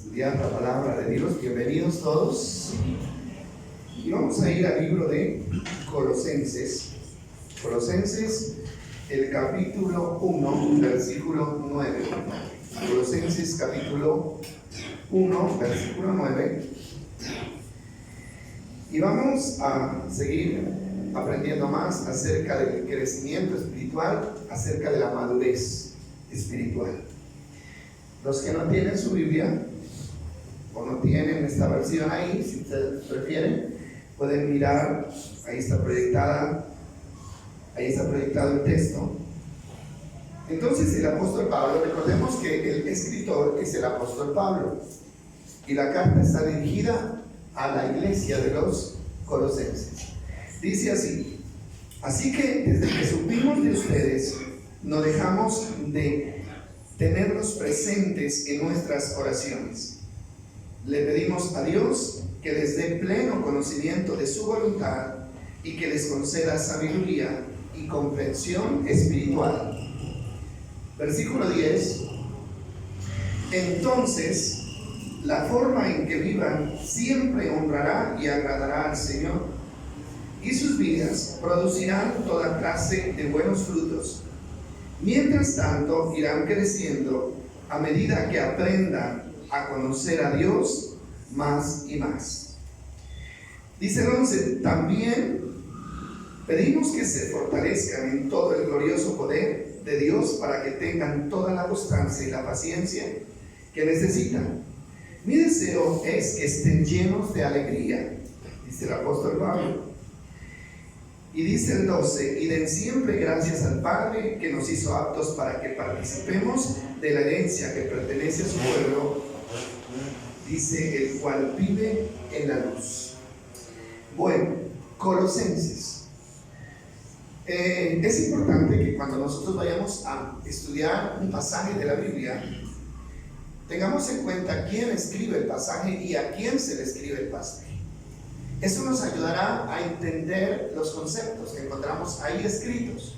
estudiar la palabra de Dios. Bienvenidos todos. Y vamos a ir al libro de Colosenses. Colosenses, el capítulo 1, versículo 9. Colosenses, capítulo 1, versículo 9. Y vamos a seguir aprendiendo más acerca del crecimiento espiritual, acerca de la madurez espiritual. Los que no tienen su Biblia o no tienen esta versión ahí, si ustedes prefieren, pueden mirar, ahí está proyectado el texto. Entonces el apóstol Pablo, recordemos que el escritor es el apóstol Pablo y la carta está dirigida a la iglesia de los Colosenses. Dice así: así que desde que supimos de ustedes, no dejamos de tenerlos presentes en nuestras oraciones. Le pedimos a Dios que les dé pleno conocimiento de su voluntad y que les conceda sabiduría y comprensión espiritual. Versículo 10. Entonces, la forma en que vivan siempre honrará y agradará al Señor, y sus vidas producirán toda clase de buenos frutos. Mientras tanto, irán creciendo a medida que aprendan a conocer a Dios más y más. Dice el 11, también pedimos que se fortalezcan en todo el glorioso poder de Dios para que tengan toda la constancia y la paciencia que necesitan. Mi deseo es que estén llenos de alegría, dice el apóstol Pablo. Y dice el 12, y den siempre gracias al Padre que nos hizo aptos para que participemos de la herencia que pertenece a su pueblo, dice, el cual vive en la luz. Bueno, Colosenses. Es importante que cuando nosotros vayamos a estudiar un pasaje de la Biblia, tengamos en cuenta quién escribe el pasaje y a quién se le escribe el pasaje. Eso nos ayudará a entender los conceptos que encontramos ahí escritos.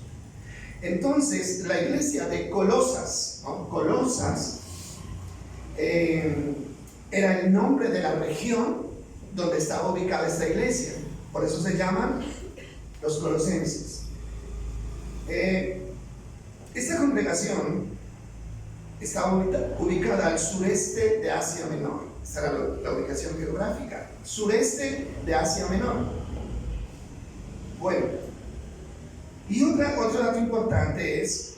Entonces, la iglesia de Colosas, ¿no? Colosas era el nombre de la región donde estaba ubicada esta iglesia. Por eso se llaman los colosenses. Esta congregación estaba ubicada al sureste de Asia Menor. Esta era la ubicación geográfica, sureste de Asia Menor. Bueno, y otro dato importante es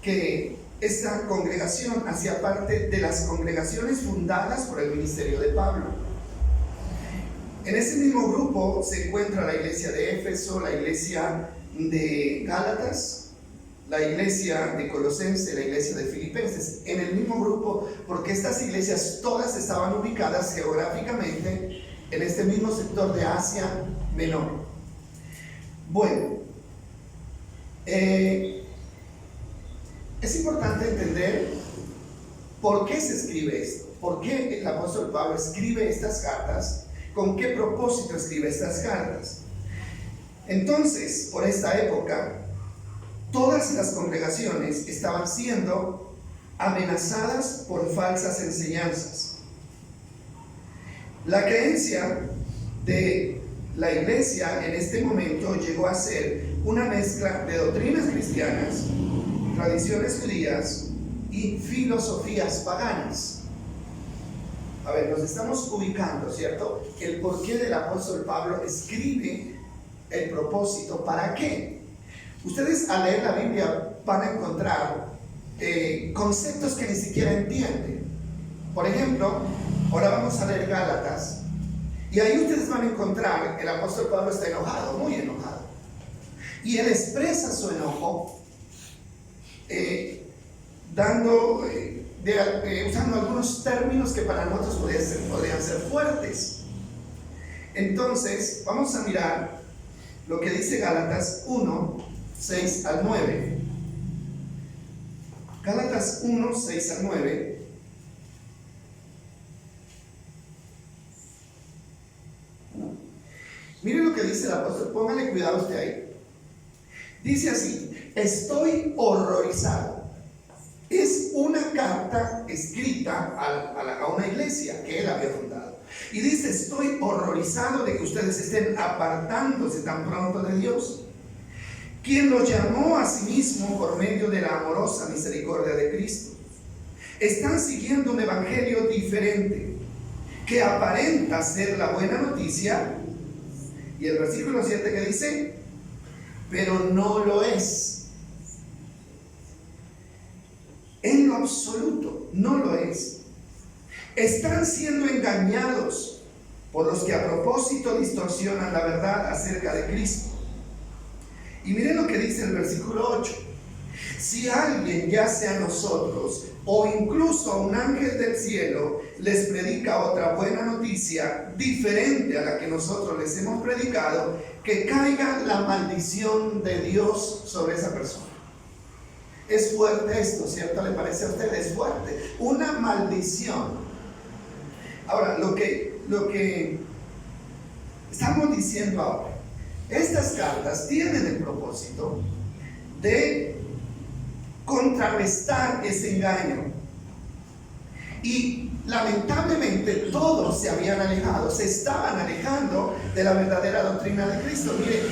que esta congregación hacía parte de las congregaciones fundadas por el ministerio de Pablo. En ese mismo grupo se encuentra la iglesia de Éfeso, la iglesia de Gálatas, la iglesia de Colosenses, la iglesia de Filipenses, en el mismo grupo, porque estas iglesias todas estaban ubicadas geográficamente en este mismo sector de Asia Menor. Bueno, es importante entender por qué se escribe esto, por qué el apóstol Pablo escribe estas cartas, con qué propósito escribe estas cartas. Entonces, por esta época, todas las congregaciones estaban siendo amenazadas por falsas enseñanzas. La creencia de la iglesia en este momento llegó a ser una mezcla de doctrinas cristianas, tradiciones judías y filosofías paganas. A ver, nos estamos ubicando, ¿cierto? El porqué del apóstol Pablo escribe el propósito, ¿para qué? Ustedes al leer la Biblia van a encontrar conceptos que ni siquiera entienden. Por ejemplo, ahora vamos a leer Gálatas y ahí ustedes van a encontrar el apóstol Pablo está enojado, muy enojado, y él expresa su enojo usando algunos términos que para nosotros podrían ser fuertes. Entonces vamos a mirar lo que dice Gálatas 1, 6 al 9. Gálatas 1, 6 al 9. Mire lo que dice el apóstol, póngale cuidado usted ahí. Dice así: estoy horrorizado. Es una carta escrita a una iglesia que él había fundado. Y dice: estoy horrorizado de que ustedes estén apartándose tan pronto de Dios, quien los llamó a sí mismo por medio de la amorosa misericordia de Cristo. Están siguiendo un evangelio diferente, que aparenta ser la buena noticia. Y el versículo 7 que dice: pero no lo es. En lo absoluto, no lo es. Están siendo engañados por los que a propósito distorsionan la verdad acerca de Cristo. Y miren lo que dice el versículo 8. Si alguien, ya sea nosotros o incluso a un ángel del cielo, les predica otra buena noticia diferente a la que nosotros les hemos predicado, que caiga la maldición de Dios sobre esa persona. Es fuerte esto, ¿cierto? ¿Le parece a usted? Es fuerte. Una maldición. Ahora, lo que estamos diciendo ahora, estas cartas tienen el propósito de contrarrestar ese engaño. Y lamentablemente todos se habían alejado, se estaban alejando de la verdadera doctrina de Cristo. Mire,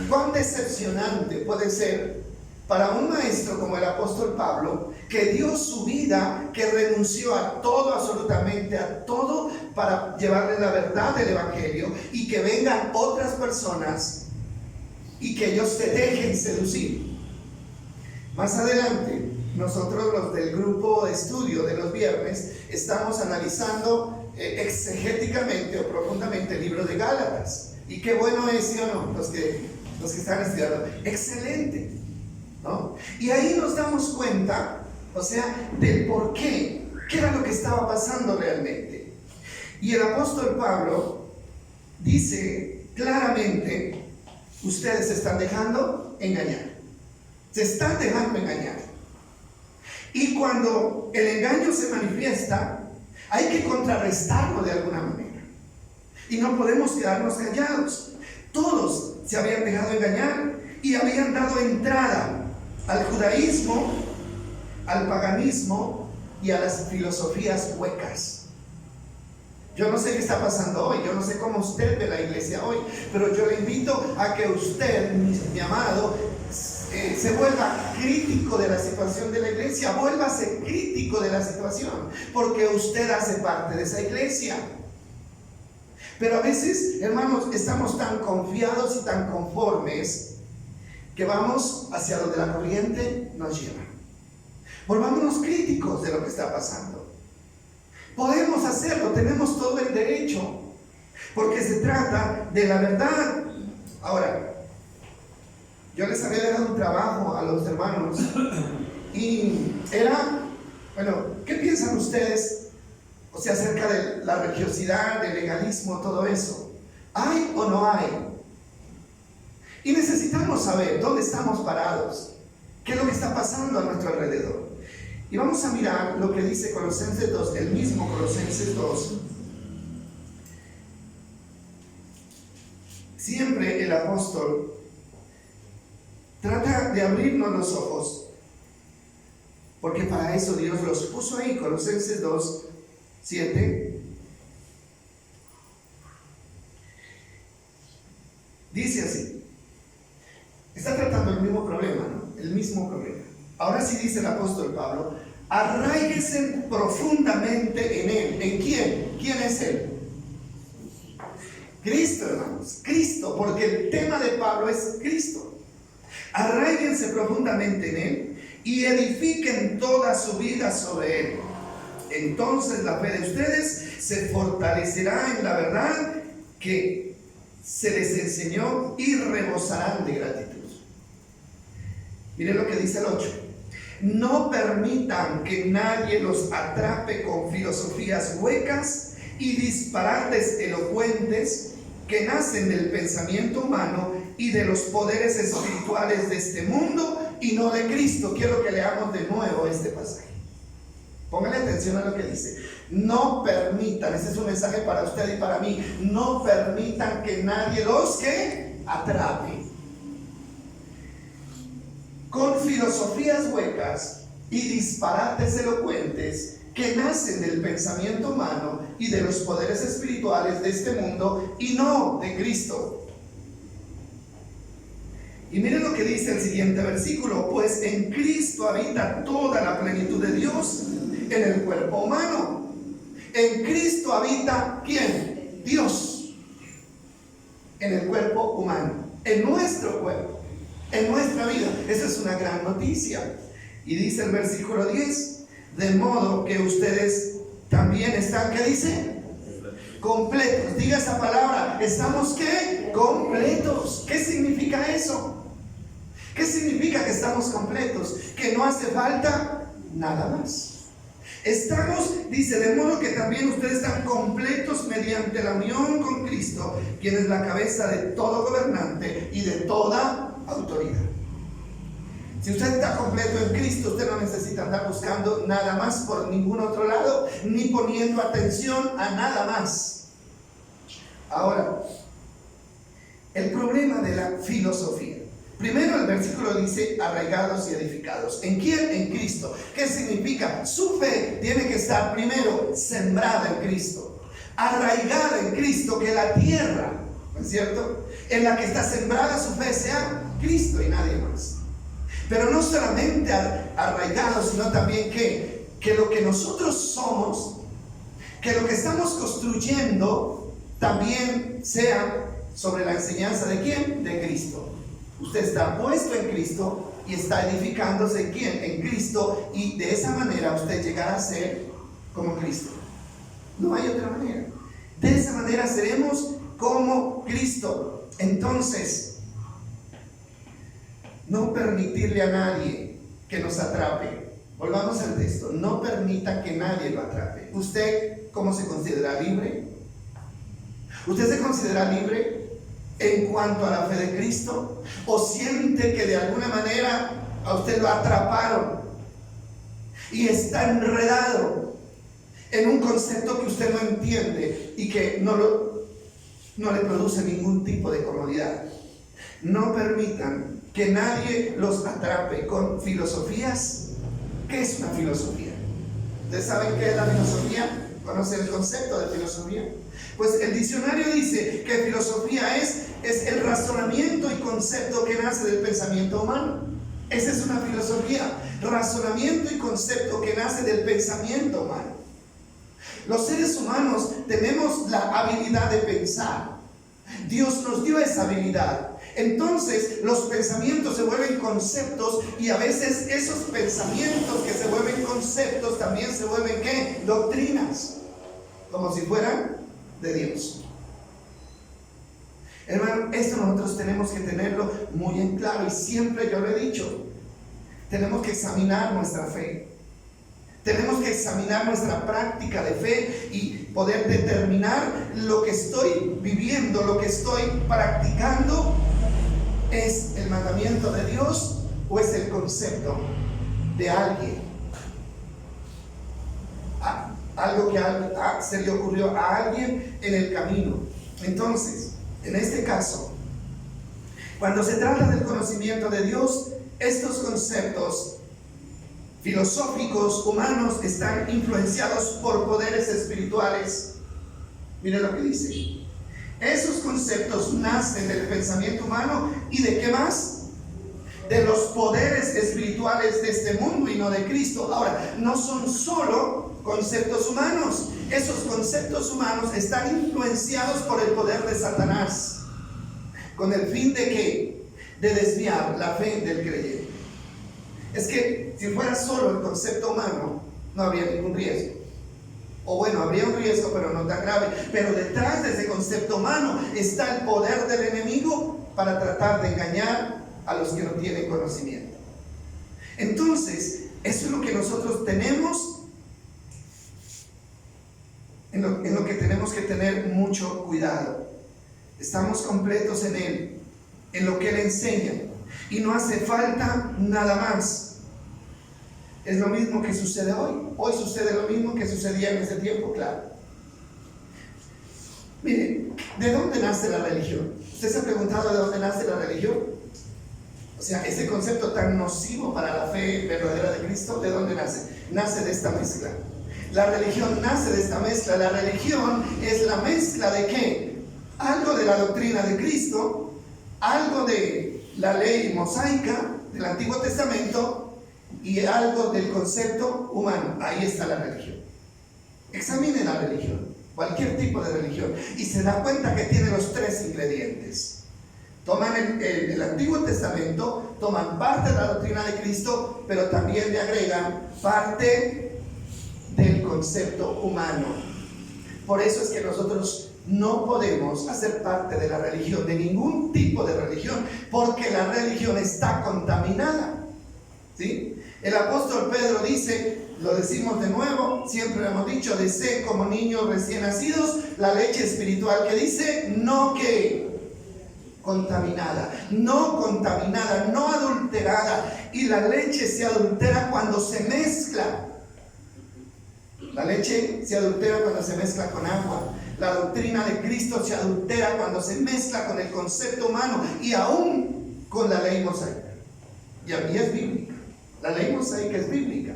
cuán decepcionante puede ser para un maestro como el apóstol Pablo, que dio su vida, que renunció a todo, absolutamente a todo, para llevarle la verdad del evangelio, y que vengan otras personas y que ellos se dejen seducir. Más adelante, nosotros, los del grupo de estudio de los viernes, estamos analizando exegéticamente o profundamente el libro de Gálatas. Y qué bueno es, ¿sí o no? Los que están estudiando, excelente, ¿no? Y ahí nos damos cuenta, o sea, del por qué era lo que estaba pasando realmente. Y el apóstol Pablo dice claramente: ustedes se están dejando engañar. Se están dejando engañar. Y cuando el engaño se manifiesta, hay que contrarrestarlo de alguna manera. Y no podemos quedarnos callados. Todos se habían dejado engañar y habían dado entrada al judaísmo, al paganismo y a las filosofías huecas. Yo no sé qué está pasando hoy, yo no sé cómo usted ve la iglesia hoy, pero yo le invito a que usted, mi amado, se vuelva crítico de la situación de la iglesia. Vuélvase crítico de la situación, porque usted hace parte de esa iglesia. Pero a veces, hermanos, estamos tan confiados y tan conformes que vamos hacia donde la corriente nos lleva. Volvámonos críticos de lo que está pasando. Podemos hacerlo, tenemos todo el derecho, porque se trata de la verdad. Ahora, yo les había dejado un trabajo a los hermanos y era, bueno, ¿qué piensan ustedes? O sea, acerca de la religiosidad, del legalismo, todo eso. ¿Hay o no hay? Y necesitamos saber dónde estamos parados, qué es lo que está pasando a nuestro alrededor. Y vamos a mirar lo que dice Colosenses 2, el mismo Colosenses 2. Siempre el apóstol trata de abrirnos los ojos, porque para eso Dios los puso ahí. Colosenses 2, 7. Dice así. Está tratando el mismo problema, ¿no? El mismo problema. Ahora sí dice el apóstol Pablo: arraíguense profundamente en Él. ¿En quién? ¿Quién es Él? Cristo, hermanos. Cristo, porque el tema de Pablo es Cristo. Arraíguense profundamente en Él y edifiquen toda su vida sobre Él. Entonces la fe de ustedes se fortalecerá en la verdad que se les enseñó y rebosarán de gratitud. Miren lo que dice el 8. No permitan que nadie los atrape con filosofías huecas y disparates elocuentes que nacen del pensamiento humano y de los poderes espirituales de este mundo y no de Cristo. Quiero que leamos de nuevo este pasaje. Pónganle atención a lo que dice. No permitan, ese es un mensaje para usted y para mí, no permitan que nadie los que atrape con filosofías huecas y disparates elocuentes que nacen del pensamiento humano y de los poderes espirituales de este mundo y no de Cristo. Y miren lo que dice el siguiente versículo: pues en Cristo habita toda la plenitud de Dios en el cuerpo humano. En Cristo habita ¿quién? Dios en el cuerpo humano, en nuestro cuerpo, en nuestra vida. Esa es una gran noticia. Y dice el versículo 10: de modo que ustedes también están, ¿qué dice? Completos. Diga esa palabra. ¿Estamos qué? Completos. ¿Qué significa eso? ¿Qué significa que estamos completos? Que no hace falta nada más. Estamos, dice, de modo que también ustedes están completos mediante la unión con Cristo, quien es la cabeza de todo gobernante y de toda autoridad. Si usted está completo en Cristo, usted no necesita andar buscando nada más por ningún otro lado, ni poniendo atención a nada más. Ahora, el problema de la filosofía. Primero el versículo dice arraigados y edificados. ¿En quién? En Cristo. ¿Qué significa? Su fe tiene que estar primero sembrada en Cristo, arraigada en Cristo, que la tierra, ¿no es cierto?, en la que está sembrada su fe sea Cristo y nadie más. Pero no solamente arraigados, sino también que lo que nosotros somos, que lo que estamos construyendo también sea sobre la enseñanza de ¿quién? De Cristo. Usted está puesto en Cristo y está edificándose ¿en quién? En Cristo, y de esa manera usted llegará a ser como Cristo. No hay otra manera. De esa manera seremos como Cristo. Entonces, no permitirle a nadie que nos atrape. Volvamos al texto. No permita que nadie lo atrape. ¿Usted cómo se considera libre? ¿Usted se considera libre en cuanto a la fe de Cristo? ¿O siente que de alguna manera a usted lo atraparon y está enredado en un concepto que usted no entiende y que no le produce ningún tipo de comodidad? No permitan que nadie los atrape con filosofías. ¿Qué es una filosofía? ¿Ustedes saben qué es la filosofía? ¿Conocen el concepto de filosofía? Pues el diccionario dice que filosofía es el razonamiento y concepto que nace del pensamiento humano. Esa es una filosofía, razonamiento y concepto que nace del pensamiento humano. Los seres humanos tenemos la habilidad de pensar. Dios nos dio esa habilidad. Entonces los pensamientos se vuelven conceptos, y a veces esos pensamientos que se vuelven conceptos también se vuelven ¿qué? Doctrinas, como si fueran de Dios. Hermano, esto nosotros tenemos que tenerlo muy en claro, y siempre yo lo he dicho, tenemos que examinar nuestra fe. Tenemos que examinar nuestra práctica de fe y poder determinar lo que estoy viviendo, lo que estoy practicando, ¿es el mandamiento de Dios o es el concepto de alguien? Algo que se le ocurrió a alguien en el camino. Entonces, en este caso, cuando se trata del conocimiento de Dios, estos conceptos filosóficos humanos están influenciados por poderes espirituales. Miren lo que dice. Esos conceptos nacen del pensamiento humano y ¿de qué más? De los poderes espirituales de este mundo y no de Cristo. Ahora, no son solo conceptos humanos. Esos conceptos humanos están influenciados por el poder de Satanás, con el fin de ¿qué? De desviar la fe del creyente. Es que si fuera solo el concepto humano, no habría ningún riesgo. O bueno, habría un riesgo, pero no tan grave. Pero detrás de ese concepto humano está el poder del enemigo para tratar de engañar a los que no tienen conocimiento. Entonces, eso es lo que nosotros tenemos, en lo que tenemos que tener mucho cuidado. Estamos completos en Él, en lo que Él enseña, y no hace falta nada más. Es lo mismo que sucede hoy. Hoy sucede lo mismo que sucedía en ese tiempo, claro. Miren, ¿de dónde nace la religión? ¿Usted se ha preguntado de dónde nace la religión? O sea, ese concepto tan nocivo para la fe verdadera de Cristo, ¿de dónde nace? Nace de esta mezcla. La religión nace de esta mezcla. La religión es la mezcla de ¿qué? Algo de la doctrina de Cristo, algo de la ley mosaica del Antiguo Testamento y algo del concepto humano. Ahí está la religión. Examine la religión, cualquier tipo de religión, y se da cuenta que tiene los tres ingredientes. Toman el Antiguo Testamento, toman parte de la doctrina de Cristo, pero también le agregan parte del concepto humano. Por eso es que nosotros no podemos hacer parte de la religión, de ningún tipo de religión, porque la religión está contaminada, ¿sí? El apóstol Pedro dice, lo decimos de nuevo, siempre lo hemos dicho, deseen como niños recién nacidos la leche espiritual, que dice, no que contaminada, no adulterada. Y la leche se adultera cuando se mezcla. La leche se adultera cuando se mezcla con agua. La doctrina de Cristo se adultera cuando se mezcla con el concepto humano y aún con la ley mosaica. Y a mí es bíblica. La ley mosaica es bíblica.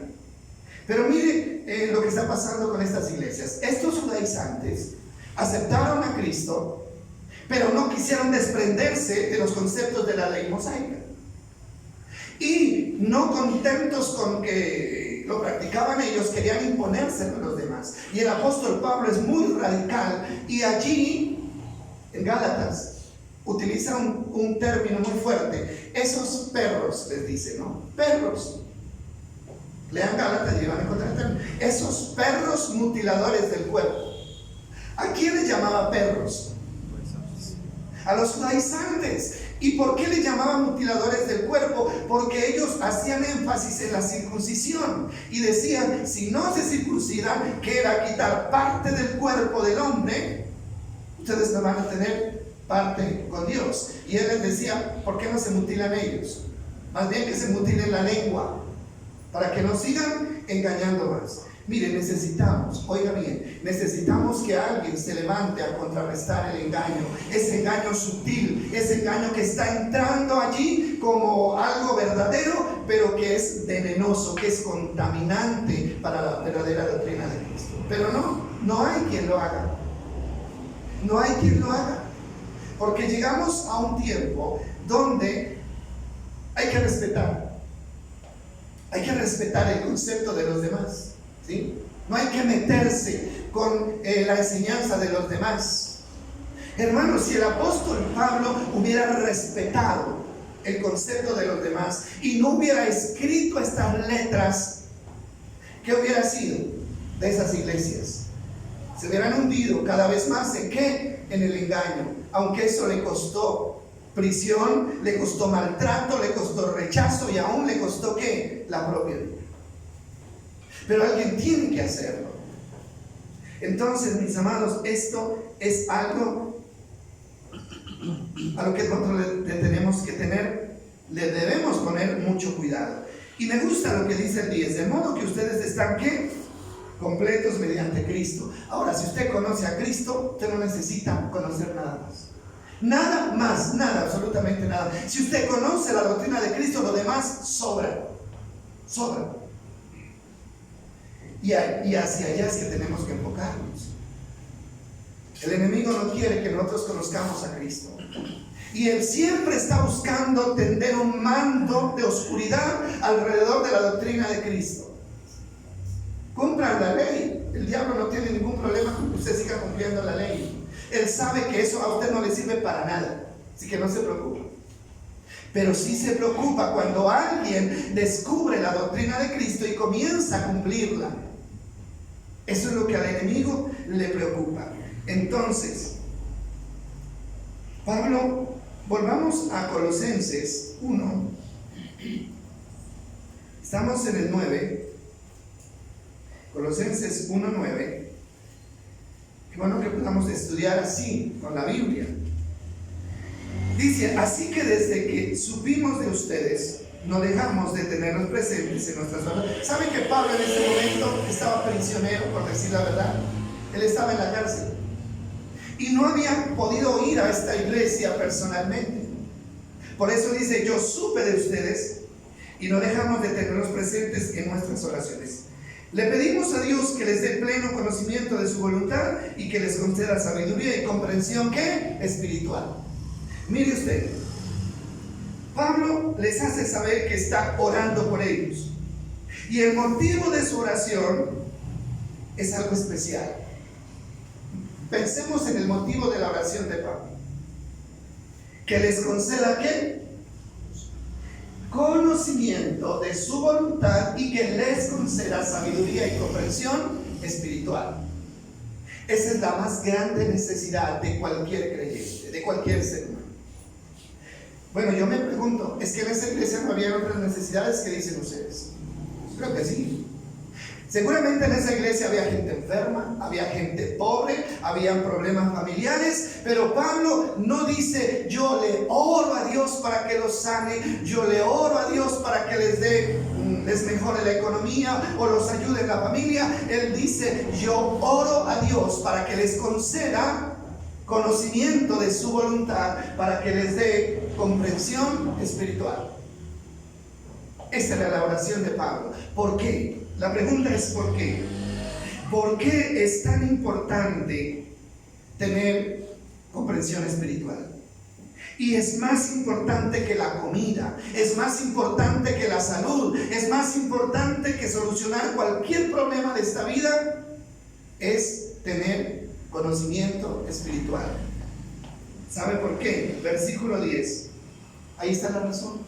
Pero mire lo que está pasando con estas iglesias. Estos judaizantes aceptaron a Cristo, pero no quisieron desprenderse de los conceptos de la ley mosaica. Y no contentos con que lo practicaban ellos, querían imponérselo a los demás. Y el apóstol Pablo es muy radical, y allí, en Gálatas, utiliza un término muy fuerte. Esos perros, les dice, ¿no? Perros. Lean Gálatas y van a encontrar el término. Esos perros mutiladores del cuerpo. ¿A quién les llamaba perros? A los judaizantes. ¿Y por qué le llamaban mutiladores del cuerpo? Porque ellos hacían énfasis en la circuncisión y decían, si no se circuncidan, que era quitar parte del cuerpo del hombre, ustedes no van a tener parte con Dios. Y él les decía, ¿por qué no se mutilan ellos? Más bien que se mutilen la lengua, para que no sigan engañando más. Mire, necesitamos, oiga bien, necesitamos que alguien se levante a contrarrestar el engaño, ese engaño sutil, ese engaño que está entrando allí como algo verdadero, pero que es venenoso, que es contaminante para la verdadera doctrina de Cristo. Pero no hay quien lo haga. No hay quien lo haga. Porque llegamos a un tiempo donde hay que respetar el concepto de los demás. ¿Sí? No hay que meterse con la enseñanza de los demás. Hermanos, si el apóstol Pablo hubiera respetado el concepto de los demás y no hubiera escrito estas letras, ¿qué hubiera sido de esas iglesias? Se hubieran hundido cada vez más ¿en qué? En el engaño, aunque eso le costó prisión, le costó maltrato, le costó rechazo y aún le costó ¿qué? La propia vida. Pero alguien tiene que hacerlo. Entonces, mis amados, esto es algo a lo que nosotros le debemos poner mucho cuidado. Y me gusta lo que dice el 10, de modo que ustedes están ¿qué? Completos mediante Cristo. Ahora, si usted conoce a Cristo, usted no necesita conocer nada más. Nada más, nada, absolutamente nada. Si usted conoce la doctrina de Cristo, lo demás sobra. Sobra. Y hacia allá es que tenemos que enfocarnos. El enemigo no quiere que nosotros conozcamos a Cristo. Y él siempre está buscando tender un manto de oscuridad alrededor de la doctrina de Cristo. Cumplan la ley. El diablo no tiene ningún problema con que usted siga cumpliendo la ley. Él sabe que eso a usted no le sirve para nada. Así que no se preocupe. Pero sí se preocupa cuando alguien descubre la doctrina de Cristo y comienza a cumplirla. Eso es lo que al enemigo le preocupa. Entonces, Pablo, volvamos a Colosenses 1. Estamos en el 9. Colosenses 1:9. Qué bueno que podamos estudiar así, con la Biblia. Dice, así que desde que supimos de ustedes, no dejamos de tenerlos presentes en nuestras oraciones. ¿Saben que Pablo en ese momento estaba prisionero, por decir la verdad? Él estaba en la cárcel y no había podido ir a esta iglesia personalmente. Por eso dice, yo supe de ustedes y no dejamos de tenerlos presentes en nuestras oraciones. Le pedimos a Dios que les dé pleno conocimiento de su voluntad y que les conceda sabiduría y comprensión, ¿qué? Espiritual. Mire usted, Pablo les hace saber que está orando por ellos. Y el motivo de su oración es algo especial. Pensemos en el motivo de la oración de Pablo. Que les conceda, ¿qué? Conocimiento de su voluntad y que les conceda sabiduría y comprensión espiritual. Esa es la más grande necesidad de cualquier creyente, de cualquier ser humano. Bueno, yo me pregunto, ¿es que en esa iglesia no había otras necesidades que dicen ustedes? Creo que sí. Seguramente en esa iglesia había gente enferma, había gente pobre, habían problemas familiares, pero Pablo no dice, yo le oro a Dios para que los sane, yo le oro a Dios para que les mejore la economía o los ayude en la familia. Él dice, yo oro a Dios para que les conceda conocimiento de su voluntad, para que les dé comprensión espiritual. Esa era la oración de Pablo. ¿Por qué? La pregunta es ¿por qué? ¿Por qué es tan importante tener comprensión espiritual? Y es más importante que la comida, es más importante que la salud, es más importante que solucionar cualquier problema de esta vida, es tener conocimiento espiritual. ¿Sabe por qué? Versículo 10. Ahí está la razón.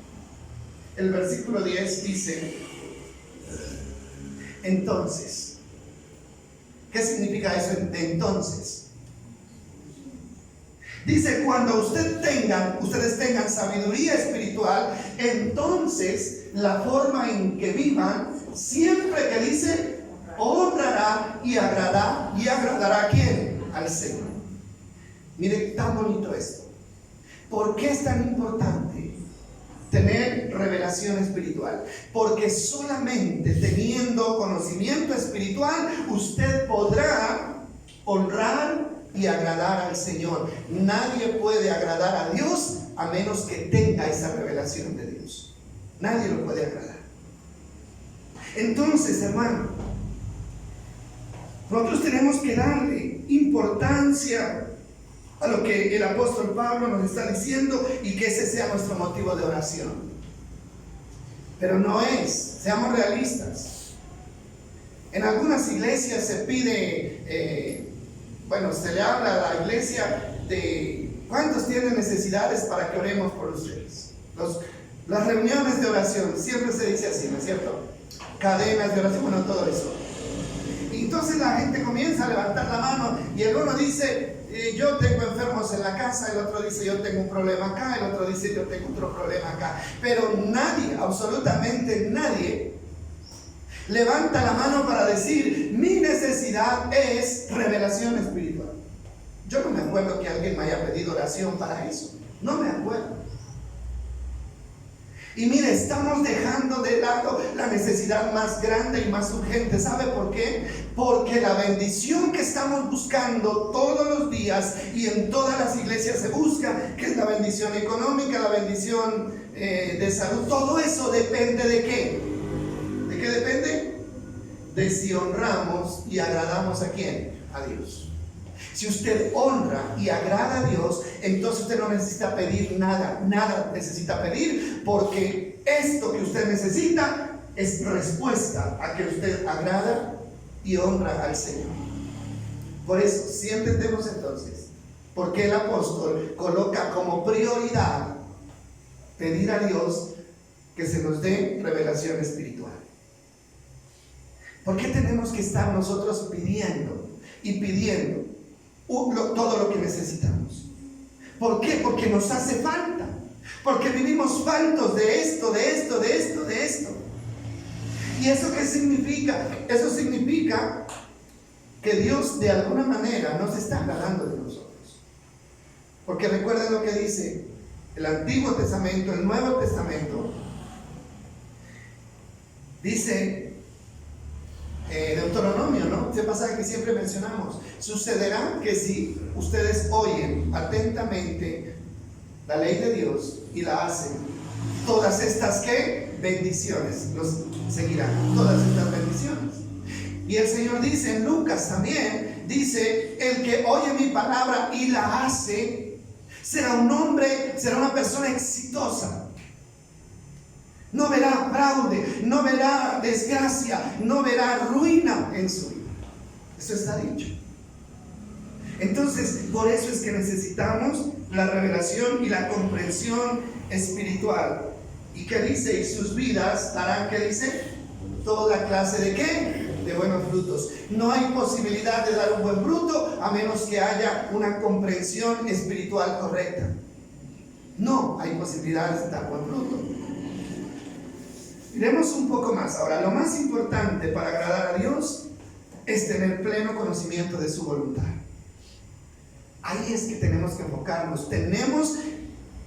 El versículo 10 dice, entonces, ¿qué significa eso de entonces? Dice, cuando ustedes tengan sabiduría espiritual, entonces la forma en que vivan, siempre que dice, honrará y agradará ¿a quién? Al Señor. Mire, tan bonito esto. ¿Por qué es tan importante tener revelación espiritual? Porque solamente teniendo conocimiento espiritual, usted podrá honrar y agradar al Señor. Nadie puede agradar a Dios a menos que tenga esa revelación de Dios. Nadie lo puede agradar. Entonces, hermano, nosotros tenemos que darle importancia a lo que el apóstol Pablo nos está diciendo y que ese sea nuestro motivo de oración. Pero no es, seamos realistas. En algunas iglesias se pide, se le habla a la iglesia de cuántos tienen necesidades para que oremos por ustedes. Las reuniones de oración, siempre se dice así, ¿no es cierto? Cadenas de oración, bueno, todo eso. Y entonces la gente comienza a levantar la mano y el uno dice, yo tengo enfermos en la casa, el otro dice, yo tengo un problema acá, el otro dice, yo tengo otro problema acá. Pero nadie, absolutamente nadie, levanta la mano para decir, mi necesidad es revelación espiritual. Yo no me acuerdo que alguien me haya pedido oración para eso. No me acuerdo. Y mire, estamos dejando de lado la necesidad más grande y más urgente. ¿Sabe por qué? Porque la bendición que estamos buscando todos los días y en todas las iglesias se busca, que es la bendición económica, la bendición de salud, todo eso depende ¿de qué? ¿De qué depende? De si honramos y agradamos ¿a quién? A Dios. Si usted honra y agrada a Dios, entonces usted no necesita pedir nada, nada necesita pedir, porque esto que usted necesita es respuesta a que usted agrada y honra al Señor. Por eso, si entendemos entonces por qué el apóstol coloca como prioridad pedir a Dios que se nos dé revelación espiritual. ¿Por qué tenemos que estar nosotros pidiendo y pidiendo todo lo que necesitamos? ¿Por qué? Porque nos hace falta. Porque vivimos faltos de esto, de esto, de esto, de esto. ¿Y eso qué significa? Eso significa que Dios de alguna manera nos está agradando de nosotros. Porque recuerden lo que dice el Antiguo Testamento, el Nuevo Testamento. Dice Deuteronomio, ¿no? Ese pasaje que siempre mencionamos. Sucederá que si ustedes oyen atentamente la ley de Dios y la hacen, todas estas ¿qué? Bendiciones los seguirán. Todas estas bendiciones. Y el Señor dice en Lucas también, dice, el que oye mi palabra y la hace, será un hombre, será una persona exitosa. No verá fraude, no verá desgracia, no verá ruina en su vida. Eso está dicho. Entonces, por eso es que necesitamos la revelación y la comprensión espiritual. ¿Y qué dice? Y sus vidas darán, ¿qué dice? Toda clase de ¿qué? De buenos frutos. No hay posibilidad de dar un buen fruto a menos que haya una comprensión espiritual correcta. No hay posibilidad de dar buen fruto. Miremos un poco más. Ahora, lo más importante para agradar a Dios es tener pleno conocimiento de su voluntad. Ahí es que tenemos que enfocarnos. Tenemos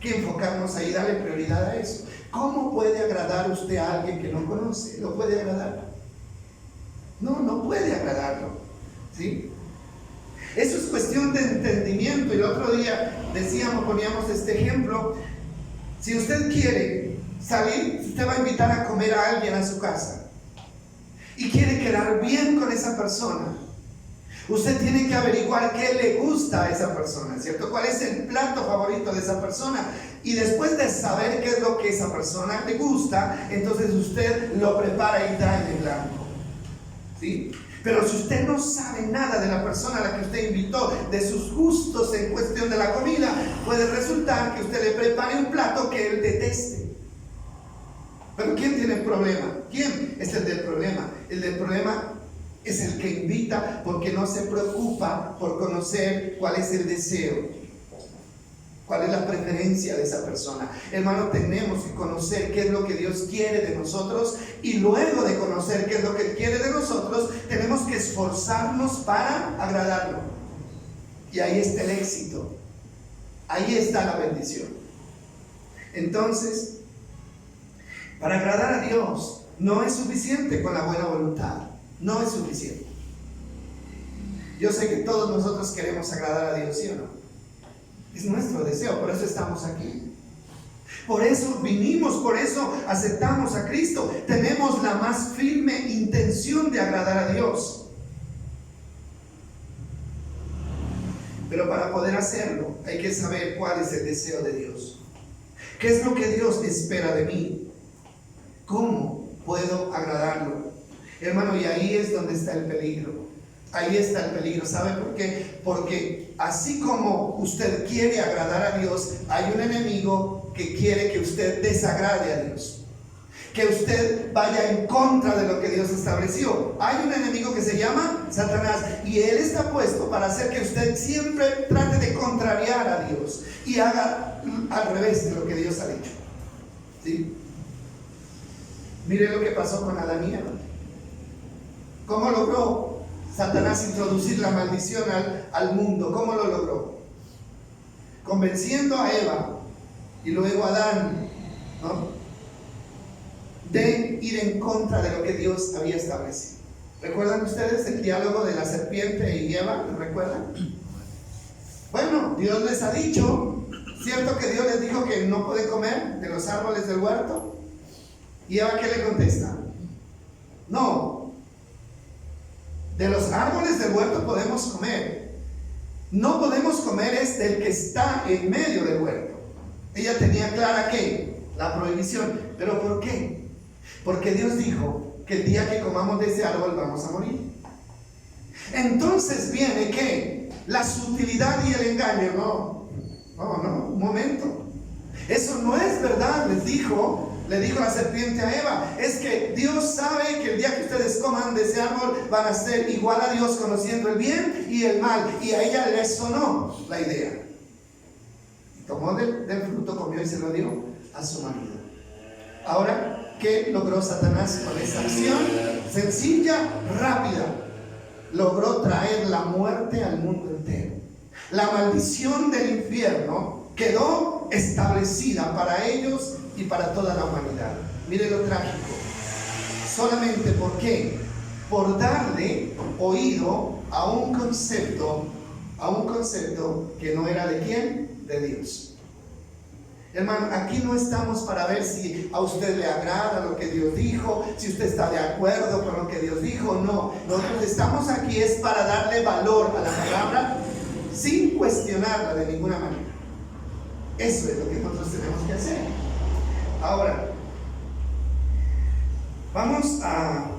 que enfocarnos ahí, darle prioridad a eso. ¿Cómo puede agradar usted a alguien que no conoce? ¿Lo puede agradar? No, no puede agradarlo. ¿Sí? Eso es cuestión de entendimiento. Y el otro día poníamos este ejemplo. Si usted quiere salir, usted va a invitar a comer a alguien a su casa y quiere quedar bien con esa persona, usted tiene que averiguar qué le gusta a esa persona, ¿cierto? ¿Cuál es el plato favorito de esa persona? Y después de saber qué es lo que esa persona le gusta, entonces usted lo prepara y da en el blanco, ¿sí? Pero si usted no sabe nada de la persona a la que usted invitó, de sus gustos en cuestión de la comida, puede resultar que usted le prepare un plato que él deteste. Pero ¿quién tiene el problema? ¿Quién es el del problema? El del problema es el que invita porque no se preocupa por conocer cuál es el deseo, cuál es la preferencia de esa persona. Hermano, tenemos que conocer qué es lo que Dios quiere de nosotros, y luego de conocer qué es lo que Él quiere de nosotros, tenemos que esforzarnos para agradarlo. Y ahí está el éxito, ahí está la bendición. Entonces, para agradar a Dios no es suficiente con la buena voluntad. No es suficiente. Yo sé que todos nosotros queremos agradar a Dios, ¿sí o no? Es nuestro deseo, por eso estamos aquí. Por eso vinimos, por eso aceptamos a Cristo. Tenemos la más firme intención de agradar a Dios. Pero para poder hacerlo hay que saber cuál es el deseo de Dios. ¿Qué es lo que Dios espera de mí? ¿Cómo puedo agradarlo? Hermano, y ahí es donde está el peligro. Ahí está el peligro. ¿Sabe por qué? Porque así como usted quiere agradar a Dios, hay un enemigo que quiere que usted desagrade a Dios, que usted vaya en contra de lo que Dios estableció. Hay un enemigo que se llama Satanás, y él está puesto para hacer que usted siempre trate de contrariar a Dios y haga al revés de lo que Dios ha dicho. ¿Sí? Mire lo que pasó con Adán y Eva. ¿Cómo logró Satanás introducir la maldición al mundo? ¿Cómo lo logró? Convenciendo a Eva y luego a Adán, ¿no?, de ir en contra de lo que Dios había establecido. ¿Recuerdan ustedes el diálogo de la serpiente y Eva? ¿Lo recuerdan? Bueno, Dios les ha dicho, ¿cierto que Dios les dijo que no pueden comer de los árboles del huerto? ¿Y Eva qué le contesta? No, de los árboles del huerto podemos comer. No podemos comer es del que está en medio del huerto. Ella tenía clara ¿qué? La prohibición. ¿Pero por qué? Porque Dios dijo que el día que comamos de ese árbol vamos a morir. Entonces viene ¿qué? La sutilidad y el engaño. No, un momento. Eso no es verdad, le dijo la serpiente a Eva. Es que Dios sabe que el día que ustedes coman de ese árbol van a ser igual a Dios, conociendo el bien y el mal. Y a ella le sonó la idea. Y tomó del fruto, comió y se lo dio a su marido. Ahora, ¿qué logró Satanás con esa acción? Sencilla, rápida. Logró traer la muerte al mundo entero. La maldición del infierno quedó establecida para ellos y para toda la humanidad. Mire lo trágico. Solamente ¿por qué? Por darle oído a un concepto que no era de quién, de Dios. Hermano, aquí no estamos para ver si a usted le agrada lo que Dios dijo, si usted está de acuerdo con lo que Dios dijo. No, nosotros estamos aquí es para darle valor a la palabra sin cuestionarla de ninguna manera. Eso es lo que nosotros tenemos que hacer. Ahora, vamos a...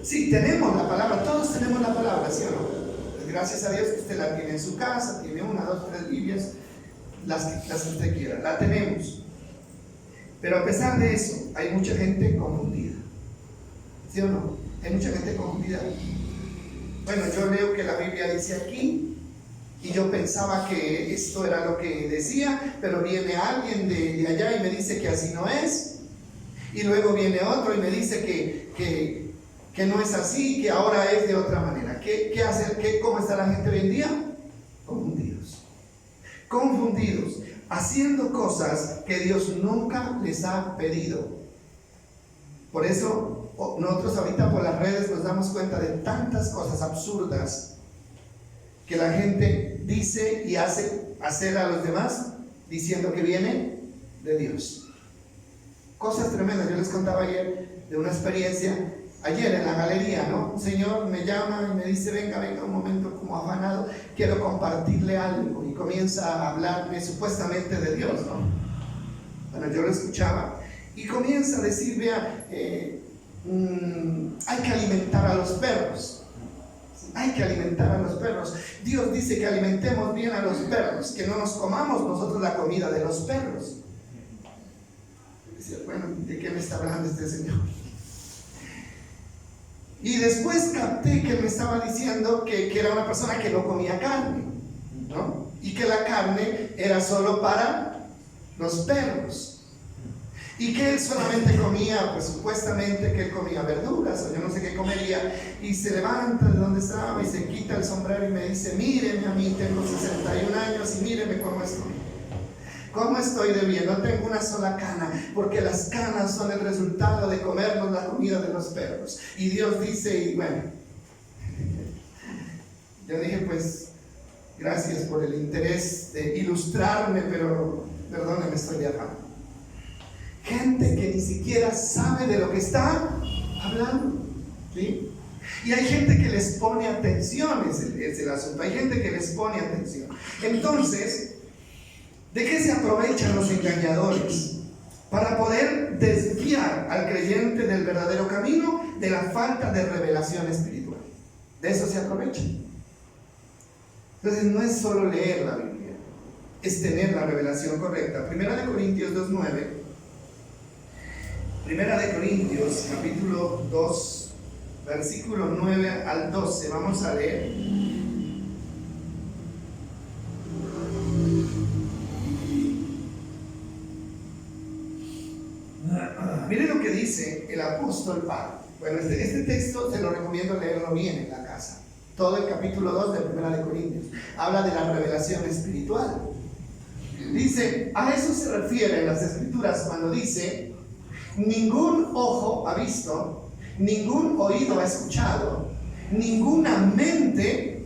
Sí, tenemos la palabra, todos tenemos la palabra, ¿sí o no? Pues gracias a Dios que usted la tiene en su casa, tiene 1, 2, 3 Biblias, las que usted quiera, la tenemos. Pero a pesar de eso, hay mucha gente confundida, ¿sí o no? Hay mucha gente confundida. Bueno, yo leo que la Biblia dice aquí, y yo pensaba que esto era lo que decía, pero viene alguien de allá y me dice que así no es, y luego viene otro y me dice que no es así, que ahora es de otra manera. ¿Qué hacer? ¿Cómo está la gente hoy en día? Confundidos, haciendo cosas que Dios nunca les ha pedido. Por eso nosotros ahorita por las redes nos damos cuenta de tantas cosas absurdas que la gente dice y hace hacer a los demás diciendo que viene de Dios. Cosas tremendas. Yo les contaba ayer de una experiencia, ayer en la galería, ¿no? Un señor me llama y me dice, venga un momento, como afanado, quiero compartirle algo, y comienza a hablarme supuestamente de Dios, ¿no? Bueno, yo lo escuchaba y comienza a decir, vea, hay que alimentar a los perros. Hay que alimentar a los perros. Dios dice que alimentemos bien a los perros, que no nos comamos nosotros la comida de los perros. Decía, bueno, ¿de qué me está hablando este señor? Y después capté que me estaba diciendo que era una persona que no comía carne, ¿no? Y que la carne era solo para los perros. Y que él solamente comía, pues supuestamente que él comía verduras, o yo no sé qué comería, y se levanta de donde estaba y se quita el sombrero y me dice, míreme a mí, tengo 61 años y míreme cómo estoy de bien, no tengo una sola cana, porque las canas son el resultado de comernos la comida de los perros. Y Dios dice, y bueno, yo dije, pues, gracias por el interés de ilustrarme, pero perdóneme, estoy de afán. Gente que ni siquiera sabe de lo que está hablando, ¿sí? Y hay gente que les pone atención, es el asunto, hay gente que les pone atención. Entonces, ¿de qué se aprovechan los engañadores? Para poder desviar al creyente del verdadero camino, de la falta de revelación espiritual. De eso se aprovechan. Entonces no es solo leer la Biblia, es tener la revelación correcta. Primera de Corintios 2:9. Primera de Corintios, capítulo 2, versículo 9 al 12, vamos a leer. Miren lo que dice el apóstol Pablo. Bueno, este texto se lo recomiendo leerlo bien en la casa. Todo el capítulo 2 de Primera de Corintios habla de la revelación espiritual. Dice, a eso se refieren las escrituras cuando dice, ningún ojo ha visto, ningún oído ha escuchado, ninguna mente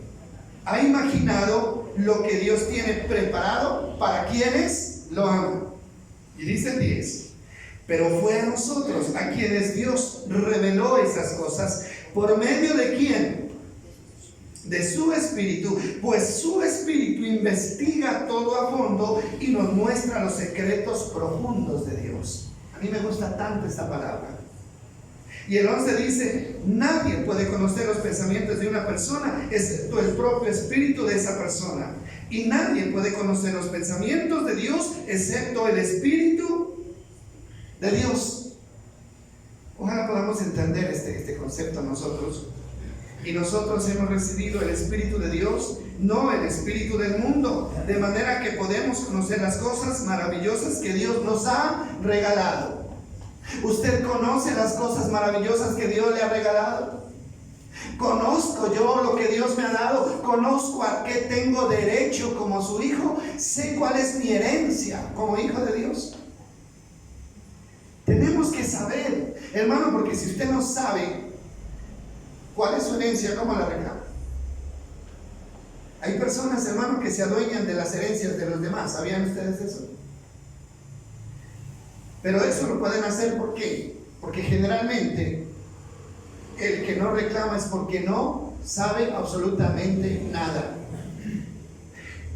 ha imaginado lo que Dios tiene preparado para quienes lo aman. Y dice el 10, pero fue a nosotros a quienes Dios reveló esas cosas, ¿por medio de quién? De su Espíritu, pues su Espíritu investiga todo a fondo y nos muestra los secretos profundos de Dios. A mí me gusta tanto esta palabra. Y el 11 dice, nadie puede conocer los pensamientos de una persona excepto el propio espíritu de esa persona. Y nadie puede conocer los pensamientos de Dios excepto el Espíritu de Dios. Ojalá podamos entender este concepto nosotros. Y nosotros hemos recibido el Espíritu de Dios, no el espíritu del mundo, de manera que podemos conocer las cosas maravillosas que Dios nos ha regalado. ¿Usted conoce las cosas maravillosas que Dios le ha regalado? ¿Conozco yo lo que Dios me ha dado? ¿Conozco a qué tengo derecho como su hijo? ¿Sé cuál es mi herencia como hijo de Dios? Tenemos que saber, hermano, porque si usted no sabe cuál es su herencia, ¿cómo la reclama? Hay personas, hermano, que se adueñan de las herencias de los demás. ¿Sabían ustedes eso? Pero eso lo pueden hacer, ¿por qué? Porque generalmente el que no reclama es porque no sabe absolutamente nada.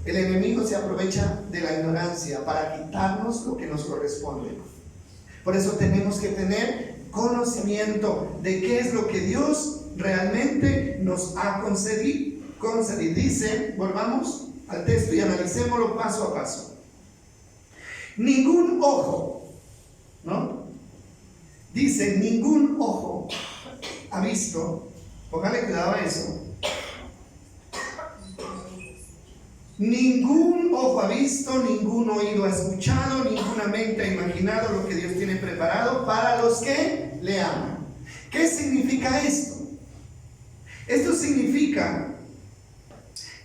El enemigo se aprovecha de la ignorancia para quitarnos lo que nos corresponde. Por eso tenemos que tener conocimiento de qué es lo que Dios realmente nos ha concedido. Dice, volvamos al texto y analicémoslo paso a paso. Ningún ojo, ¿no? Dice, ningún ojo ha visto, póngale cuidado a eso. Ningún ojo ha visto, ningún oído ha escuchado, ninguna mente ha imaginado lo que Dios tiene preparado para los que le aman. ¿Qué significa esto? Esto significa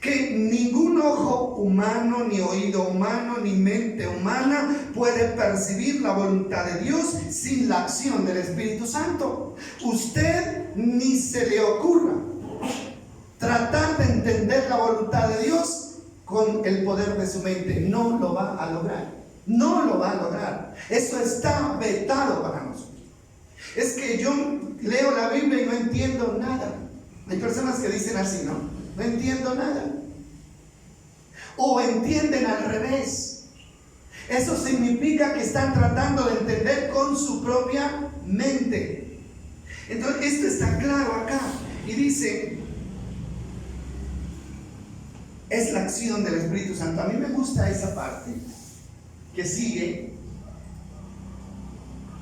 que ningún ojo humano, ni oído humano, ni mente humana puede percibir la voluntad de Dios sin la acción del Espíritu Santo. Usted ni se le ocurra tratar de entender la voluntad de Dios con el poder de su mente. No lo va a lograr. No lo va a lograr. Eso está vetado para nosotros. Es que yo leo la Biblia y no entiendo nada. Hay personas que dicen así, ¿no? No entiendo nada. O entienden al revés. Eso significa que están tratando de entender con su propia mente. Entonces, esto está claro acá. Y dice, es la acción del Espíritu Santo. A mí me gusta esa parte que sigue.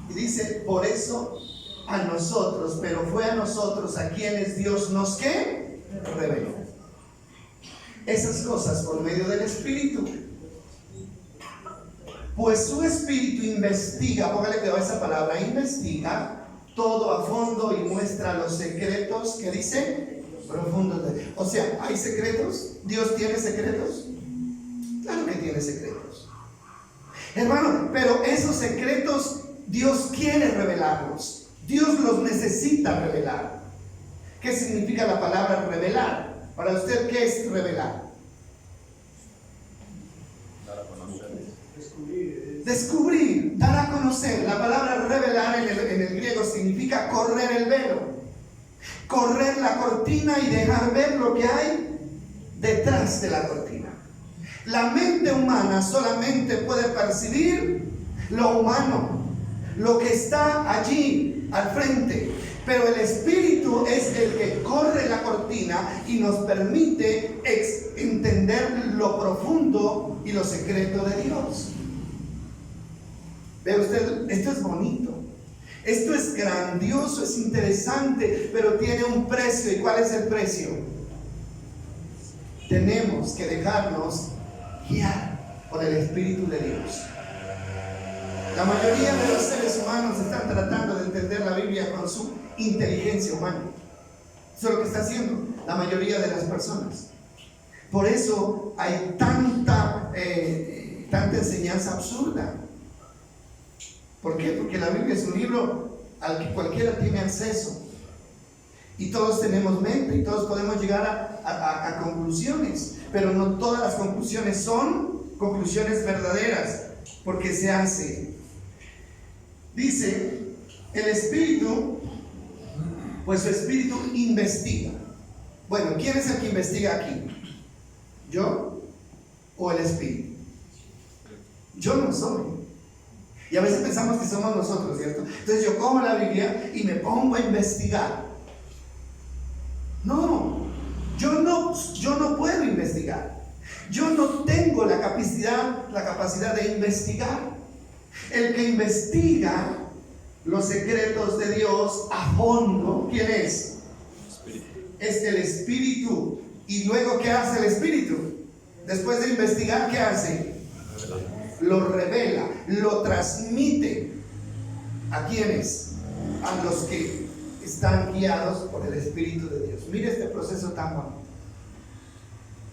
Y dice, por eso a nosotros, pero fue a nosotros a quienes Dios nos ¿qué? Reveló esas cosas por medio del Espíritu. Pues su Espíritu investiga, póngale cuidado a esa palabra, investiga todo a fondo y muestra los secretos que dice profundos. O sea, ¿hay secretos? ¿Dios tiene secretos? Claro que tiene secretos, hermano, pero esos secretos Dios quiere revelarlos. Dios los necesita revelar. ¿Qué significa la palabra revelar? Para usted, ¿qué es revelar? Dar a conocer. Descubrir, dar a conocer. La palabra revelar en el griego significa correr el velo, correr la cortina y dejar ver lo que hay detrás de la cortina. La mente humana solamente puede percibir lo humano, lo que está allí al frente, pero el Espíritu es el que corre la cortina y nos permite entender lo profundo y lo secreto de Dios. Ve usted, esto es bonito, esto es grandioso, es interesante, pero tiene un precio. ¿Y cuál es el precio? Tenemos que dejarnos guiar por el Espíritu de Dios. La mayoría de los seres humanos están tratando de entender la Biblia con su inteligencia humana. Eso es lo que está haciendo la mayoría de las personas. Por eso hay tanta enseñanza absurda. ¿Por qué? Porque la Biblia es un libro al que cualquiera tiene acceso. Y todos tenemos mente y todos podemos llegar a conclusiones. Pero no todas las conclusiones son conclusiones verdaderas, porque se hace. Dice, el Espíritu, pues su Espíritu investiga. Bueno, ¿quién es el que investiga aquí? ¿Yo o el Espíritu? Yo no soy. Y a veces pensamos que somos nosotros, ¿cierto? Entonces yo cojo la Biblia y me pongo a investigar. No, yo no puedo investigar. Yo no tengo la capacidad de investigar. El que investiga los secretos de Dios a fondo, ¿quién es? Es el Espíritu. ¿Y luego qué hace el Espíritu? Después de investigar, ¿qué hace? Lo revela, lo transmite. ¿A quiénes? A los que están guiados por el Espíritu de Dios. Mire este proceso tan bonito.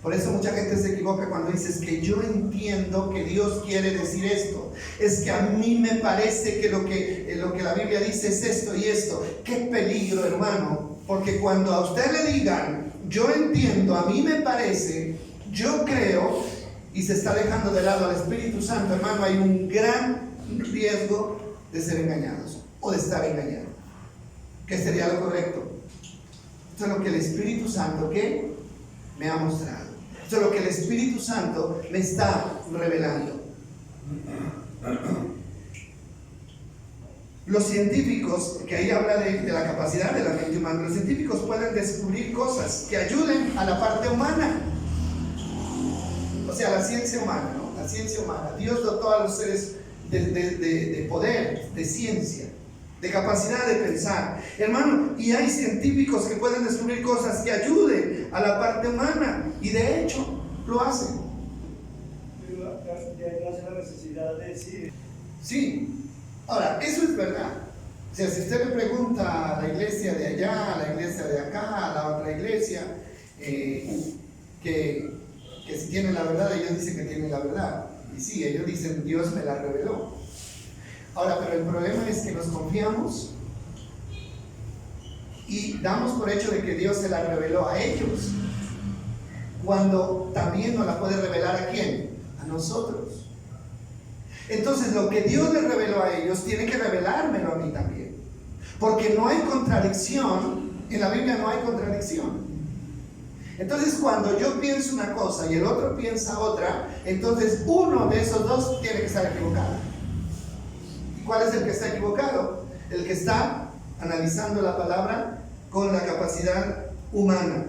Por eso mucha gente se equivoca cuando dice, es que yo entiendo que Dios quiere decir esto, es que a mí me parece que lo que la Biblia dice es esto y esto. Qué peligro, hermano, porque cuando a usted le digan yo entiendo, a mí me parece, yo creo, y se está dejando de lado al Espíritu Santo, hermano, hay un gran riesgo de ser engañados o de estar engañados. ¿Qué sería lo correcto? Esto es lo que el Espíritu Santo, ¿qué? Me ha mostrado. Esto es lo que el Espíritu Santo me está revelando. Los científicos, que ahí habla de la capacidad de la mente humana, los científicos pueden descubrir cosas que ayuden a la parte humana. O sea, la ciencia humana, ¿no? La ciencia humana. Dios dotó a los seres de poder, de ciencia, de capacidad de pensar. Hermano, y hay científicos que pueden descubrir cosas que ayuden a la parte humana. Y de hecho, lo hacen. De ahí nace la necesidad de decir. Sí. Ahora, eso es verdad. O sea, si usted le pregunta a la iglesia de allá, a la iglesia de acá, a la otra iglesia, que si tienen la verdad, ellos dicen que tienen la verdad. Y sí, ellos dicen, Dios me la reveló. Ahora, pero el problema es que nos confiamos y damos por hecho de que Dios se la reveló a ellos, cuando también nos la puede revelar ¿a quién? A nosotros. Entonces, lo que Dios les reveló a ellos, tiene que revelármelo a mí también. Porque no hay contradicción, en la Biblia no hay contradicción. Entonces, cuando yo pienso una cosa y el otro piensa otra, entonces uno de esos dos tiene que estar equivocado. ¿Y cuál es el que está equivocado? El que está analizando la palabra con la capacidad humana.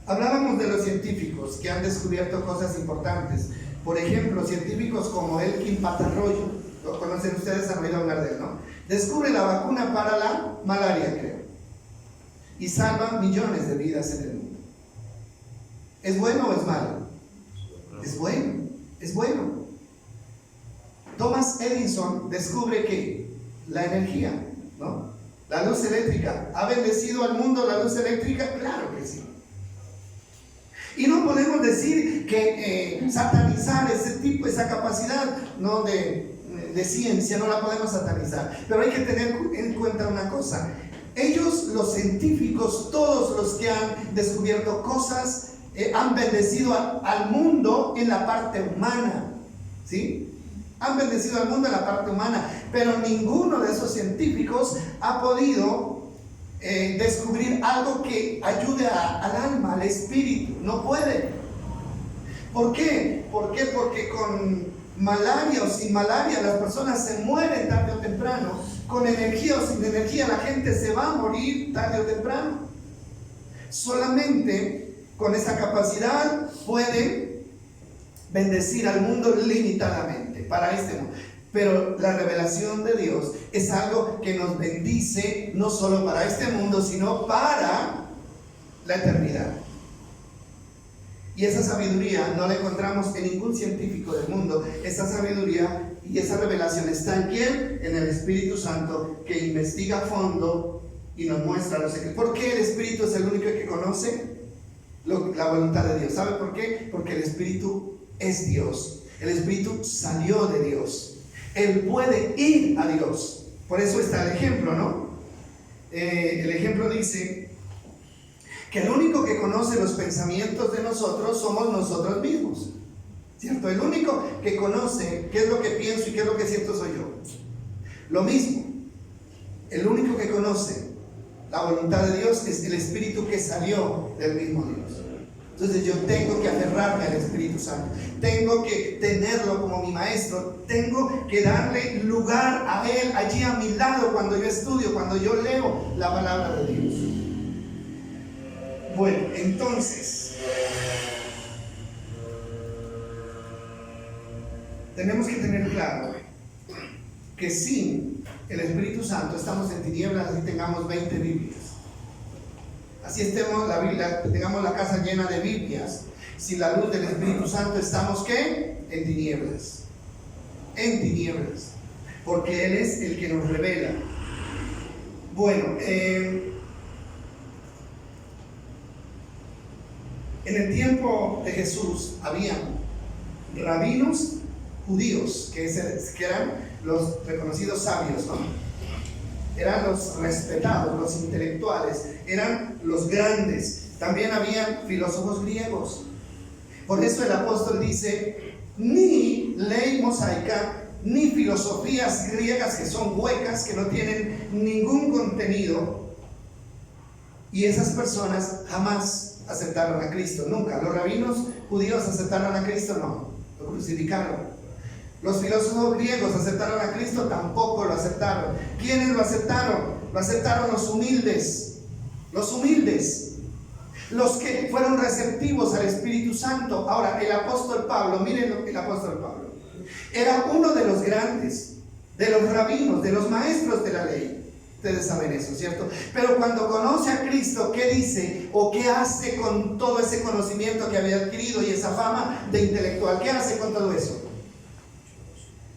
Hablábamos de los científicos que han descubierto cosas importantes. Por ejemplo, científicos como Elkin Patarroyo, lo conocen ustedes, han oído hablar de él, ¿no? Descubre la vacuna para la malaria, creo, y salva millones de vidas en el mundo. ¿Es bueno o es malo? Es bueno, es bueno. Thomas Edison descubre que la energía, ¿no? La luz eléctrica, ¿ha bendecido al mundo la luz eléctrica? Claro que sí. Y no podemos decir que satanizar ese tipo, esa capacidad, ¿no? de ciencia, no la podemos satanizar. Pero hay que tener en cuenta una cosa. Ellos, los científicos, todos los que han descubierto cosas, han bendecido al mundo en la parte humana, ¿sí? Han bendecido al mundo en la parte humana, pero ninguno de esos científicos ha podido descubrir algo que ayude al alma, al espíritu. No puede. ¿Por qué? ¿Por qué? Porque con malaria o sin malaria las personas se mueren tarde o temprano. Con energía o sin energía la gente se va a morir tarde o temprano. Solamente con esa capacidad pueden bendecir al mundo limitadamente para este mundo. Pero la revelación de Dios es algo que nos bendice no solo para este mundo, sino para la eternidad. Y esa sabiduría no la encontramos en ningún científico del mundo. Esa sabiduría y esa revelación está en ¿quién? En el Espíritu Santo, que investiga a fondo y nos muestra los secretos. ¿Por qué el Espíritu es el único que conoce la voluntad de Dios? ¿Sabe por qué? Porque el Espíritu es Dios. El Espíritu salió de Dios. Él puede ir a Dios. Por eso está el ejemplo, ¿no? El ejemplo dice que el único que conoce los pensamientos de nosotros somos nosotros mismos, ¿cierto? El único que conoce qué es lo que pienso y qué es lo que siento soy yo. Lo mismo, el único que conoce la voluntad de Dios es el Espíritu que salió del mismo Dios. Entonces yo tengo que aferrarme al Espíritu Santo, tengo que tenerlo como mi maestro, tengo que darle lugar a Él allí a mi lado cuando yo estudio, cuando yo leo la palabra de Dios. Bueno, entonces tenemos que tener claro que sin el Espíritu Santo estamos en tinieblas, así tengamos 20 Biblias. Así estemos la Biblia, tengamos la casa llena de Biblias. Sin la luz del Espíritu Santo estamos ¿qué? En tinieblas. En tinieblas. Porque Él es el que nos revela. Bueno, en el tiempo de Jesús había rabinos judíos que eran los reconocidos sabios, ¿no? Eran los respetados, los intelectuales, eran los grandes. también habían filósofos griegos. Por eso el apóstol dice, ni ley mosaica, ni filosofías griegas que son huecas, que no tienen ningún contenido. Y esas personas jamás aceptaron a Cristo, nunca. Los rabinos judíos aceptaron a Cristo, no, lo crucificaron. Los filósofos griegos aceptaron a Cristo, tampoco lo aceptaron. ¿Quiénes lo aceptaron? Lo aceptaron los humildes, los que fueron receptivos al Espíritu Santo. Ahora, el apóstol Pablo, miren lo que el apóstol Pablo, era uno de los grandes, de los rabinos, de los maestros de la ley. Ustedes saben eso, ¿cierto? Pero cuando conoce a Cristo, ¿qué dice? ¿O qué hace con todo ese conocimiento que había adquirido y esa fama de intelectual? ¿Qué hace con todo eso?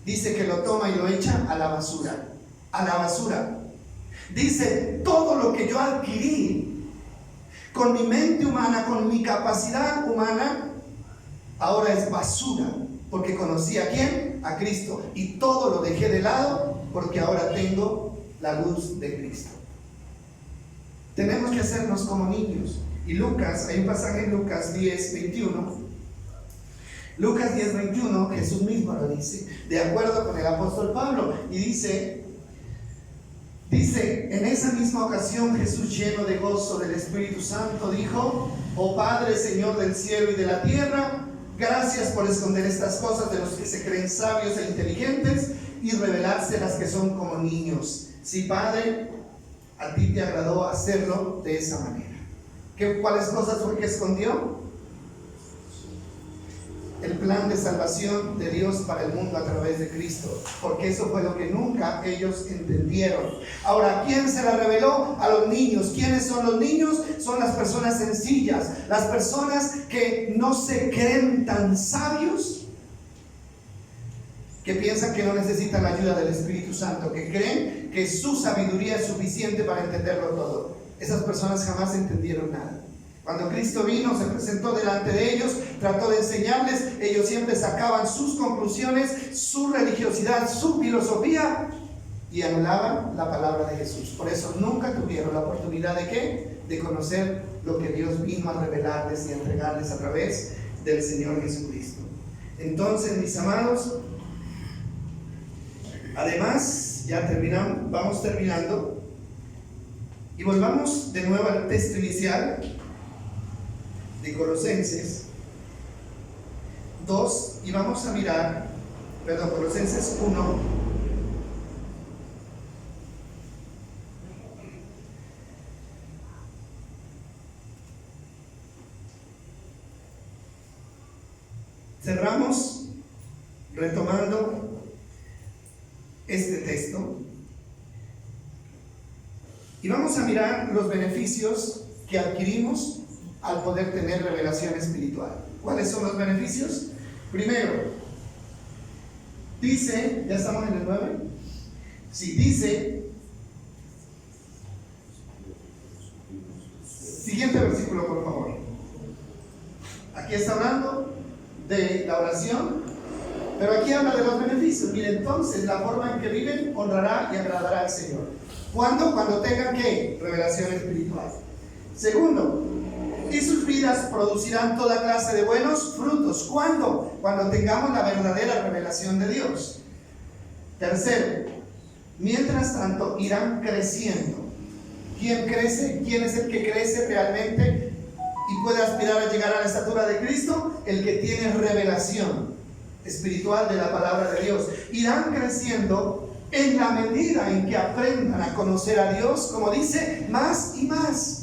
Dice que lo toma y lo echa a la basura. A la basura. Dice, todo lo que yo adquirí con mi mente humana, con mi capacidad humana, ahora es basura. Porque conocí a ¿quién? A Cristo. Y todo lo dejé de lado porque ahora tengo la luz de Cristo. Tenemos que hacernos como niños. Y Lucas, hay un pasaje en Lucas 10:21. Lucas 10:21, Jesús mismo lo dice, de acuerdo con el apóstol Pablo. Y dice, en esa misma ocasión Jesús, lleno de gozo del Espíritu Santo, dijo: oh Padre, Señor del cielo y de la tierra, gracias por esconder estas cosas de los que se creen sabios e inteligentes y revelárselas que son como niños. Sí, Padre, a ti te agradó hacerlo de esa manera. ¿Cuáles cosas fue que escondió? El plan de salvación de Dios para el mundo a través de Cristo, porque eso fue lo que nunca ellos entendieron. Ahora, ¿quién se la reveló? A los niños. ¿Quiénes son los niños? Son las personas sencillas, las personas que no se creen tan sabios, que piensan que no necesitan la ayuda del Espíritu Santo, que creen que su sabiduría es suficiente para entenderlo todo. Esas personas jamás entendieron nada. Cuando Cristo vino, se presentó delante de ellos, trató de enseñarles, ellos siempre sacaban sus conclusiones, su religiosidad, su filosofía, y anulaban la palabra de Jesús. Por eso nunca tuvieron la oportunidad de ¿qué? De conocer lo que Dios vino a revelarles y a entregarles a través del Señor Jesucristo. Entonces, mis amados, además, ya terminamos, vamos terminando, y volvamos de nuevo al texto inicial de Colosenses 2, y vamos a mirar, Colosenses 1, cerramos retomando este texto y vamos a mirar los beneficios que adquirimos al poder tener revelación espiritual. ¿Cuáles son los beneficios? Primero, dice, ¿ya estamos en el 9? Sí, dice, siguiente versículo, por favor. Aquí está hablando de la oración, pero aquí habla de los beneficios. Mire, entonces, la forma en que viven honrará y agradará al Señor. ¿Cuándo? Cuando tengan ¿qué? Revelación espiritual. Segundo, y sus vidas producirán toda clase de buenos frutos. ¿Cuándo? Cuando tengamos la verdadera revelación de Dios. Tercero, mientras tanto irán creciendo. ¿Quién crece? ¿Quién es el que crece realmente y puede aspirar a llegar a la estatura de Cristo? El que tiene revelación espiritual de la palabra de Dios. Irán creciendo en la medida en que aprendan a conocer a Dios, como dice, más y más.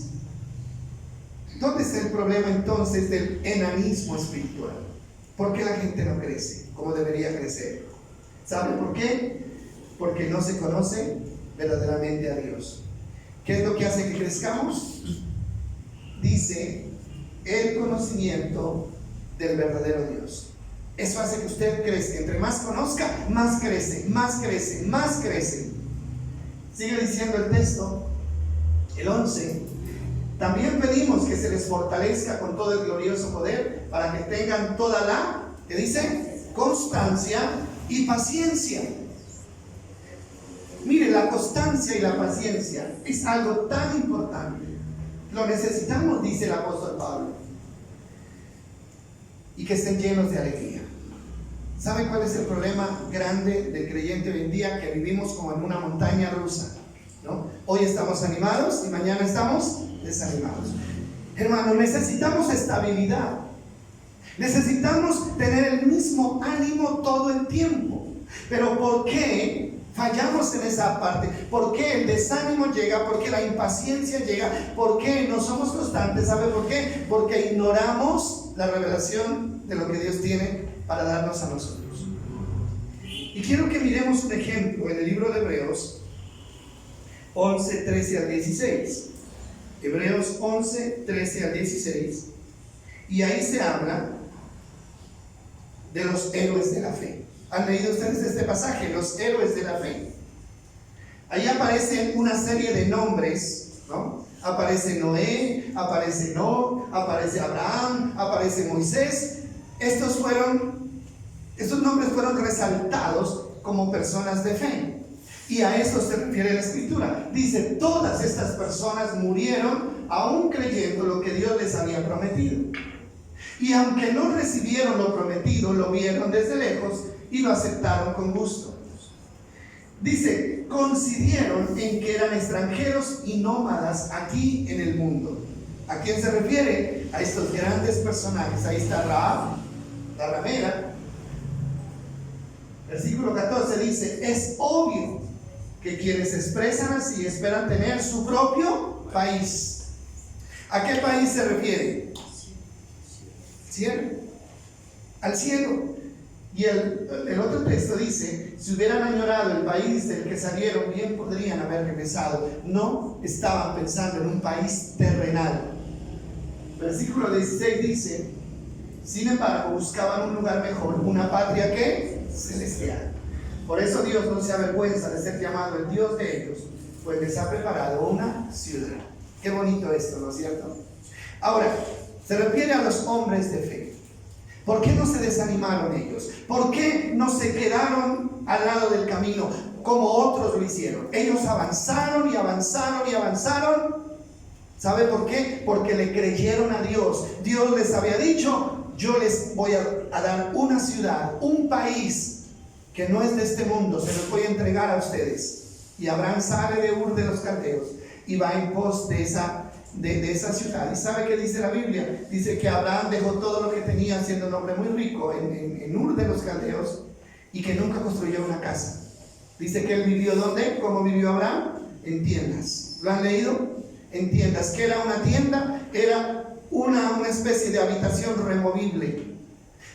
¿Dónde está el problema entonces del enanismo espiritual? ¿Por qué la gente no crece como debería crecer? ¿Sabe por qué? Porque no se conoce verdaderamente a Dios. ¿Qué es lo que hace que crezcamos? Dice, el conocimiento del verdadero Dios. Eso hace que usted crezca. Entre más conozca, más crece, más crece, más crece. Sigue diciendo el texto, el 11. También pedimos que se les fortalezca con todo el glorioso poder para que tengan toda la, ¿qué dice? Constancia y paciencia. Mire, la constancia y la paciencia es algo tan importante. Lo necesitamos, dice el apóstol Pablo. Y que estén llenos de alegría. ¿Saben cuál es el problema grande del creyente hoy en día? Que vivimos como en una montaña rusa, ¿no? Hoy estamos animados y mañana estamos desanimados. Hermano, necesitamos estabilidad. Necesitamos tener el mismo ánimo todo el tiempo. Pero ¿por qué fallamos en esa parte? ¿Por qué el desánimo llega? ¿Por qué la impaciencia llega? ¿Por qué no somos constantes? ¿Sabe por qué? Porque ignoramos la revelación de lo que Dios tiene para darnos a nosotros. Y quiero que miremos un ejemplo en el libro de Hebreos 11, 13 al 16. Hebreos 11, 13 al 16. Y ahí se habla de los héroes de la fe. ¿Han leído ustedes este pasaje? Los héroes de la fe. Ahí aparecen una serie de nombres, ¿no? Aparece Noé, aparece Enoc, aparece Abraham, aparece Moisés. Estos nombres fueron resaltados como personas de fe. Y a eso se refiere la Escritura. Dice, todas estas personas murieron aún creyendo lo que Dios les había prometido. Y aunque no recibieron lo prometido, lo vieron desde lejos y lo aceptaron con gusto. Dice, coincidieron en que eran extranjeros y nómadas aquí en el mundo. ¿A quién se refiere? A estos grandes personajes. Ahí está Rahab, la ramera. Versículo 14 dice, es obvio que quienes se expresan así esperan tener su propio país. ¿A qué país se refiere? Cielo. Al cielo. Y el otro texto dice, si hubieran añorado el país del que salieron, bien podrían haber regresado. No estaban pensando en un país terrenal. Versículo 16 dice, sin embargo, buscaban un lugar mejor, una patria que celestial. Por eso Dios no se avergüenza de ser llamado el Dios de ellos, pues les ha preparado una ciudad. Qué bonito esto, ¿no es cierto? Ahora, se refiere a los hombres de fe. ¿Por qué no se desanimaron ellos? ¿Por qué no se quedaron al lado del camino como otros lo hicieron? Ellos avanzaron y avanzaron y avanzaron. ¿Sabe por qué? Porque le creyeron a Dios. Dios les había dicho, yo les voy a dar una ciudad, un país que no es de este mundo, se los voy a entregar a ustedes. Y Abraham sale de Ur de los Caldeos y va en pos de esa ciudad. ¿Y sabe qué dice la Biblia? Dice que Abraham dejó todo lo que tenía, siendo un hombre muy rico en Ur de los Caldeos, y que nunca construyó una casa. Dice que él vivió ¿dónde? ¿Cómo vivió Abraham? En tiendas. ¿Lo han leído? En tiendas. ¿Qué era una tienda? Era una especie de habitación removible.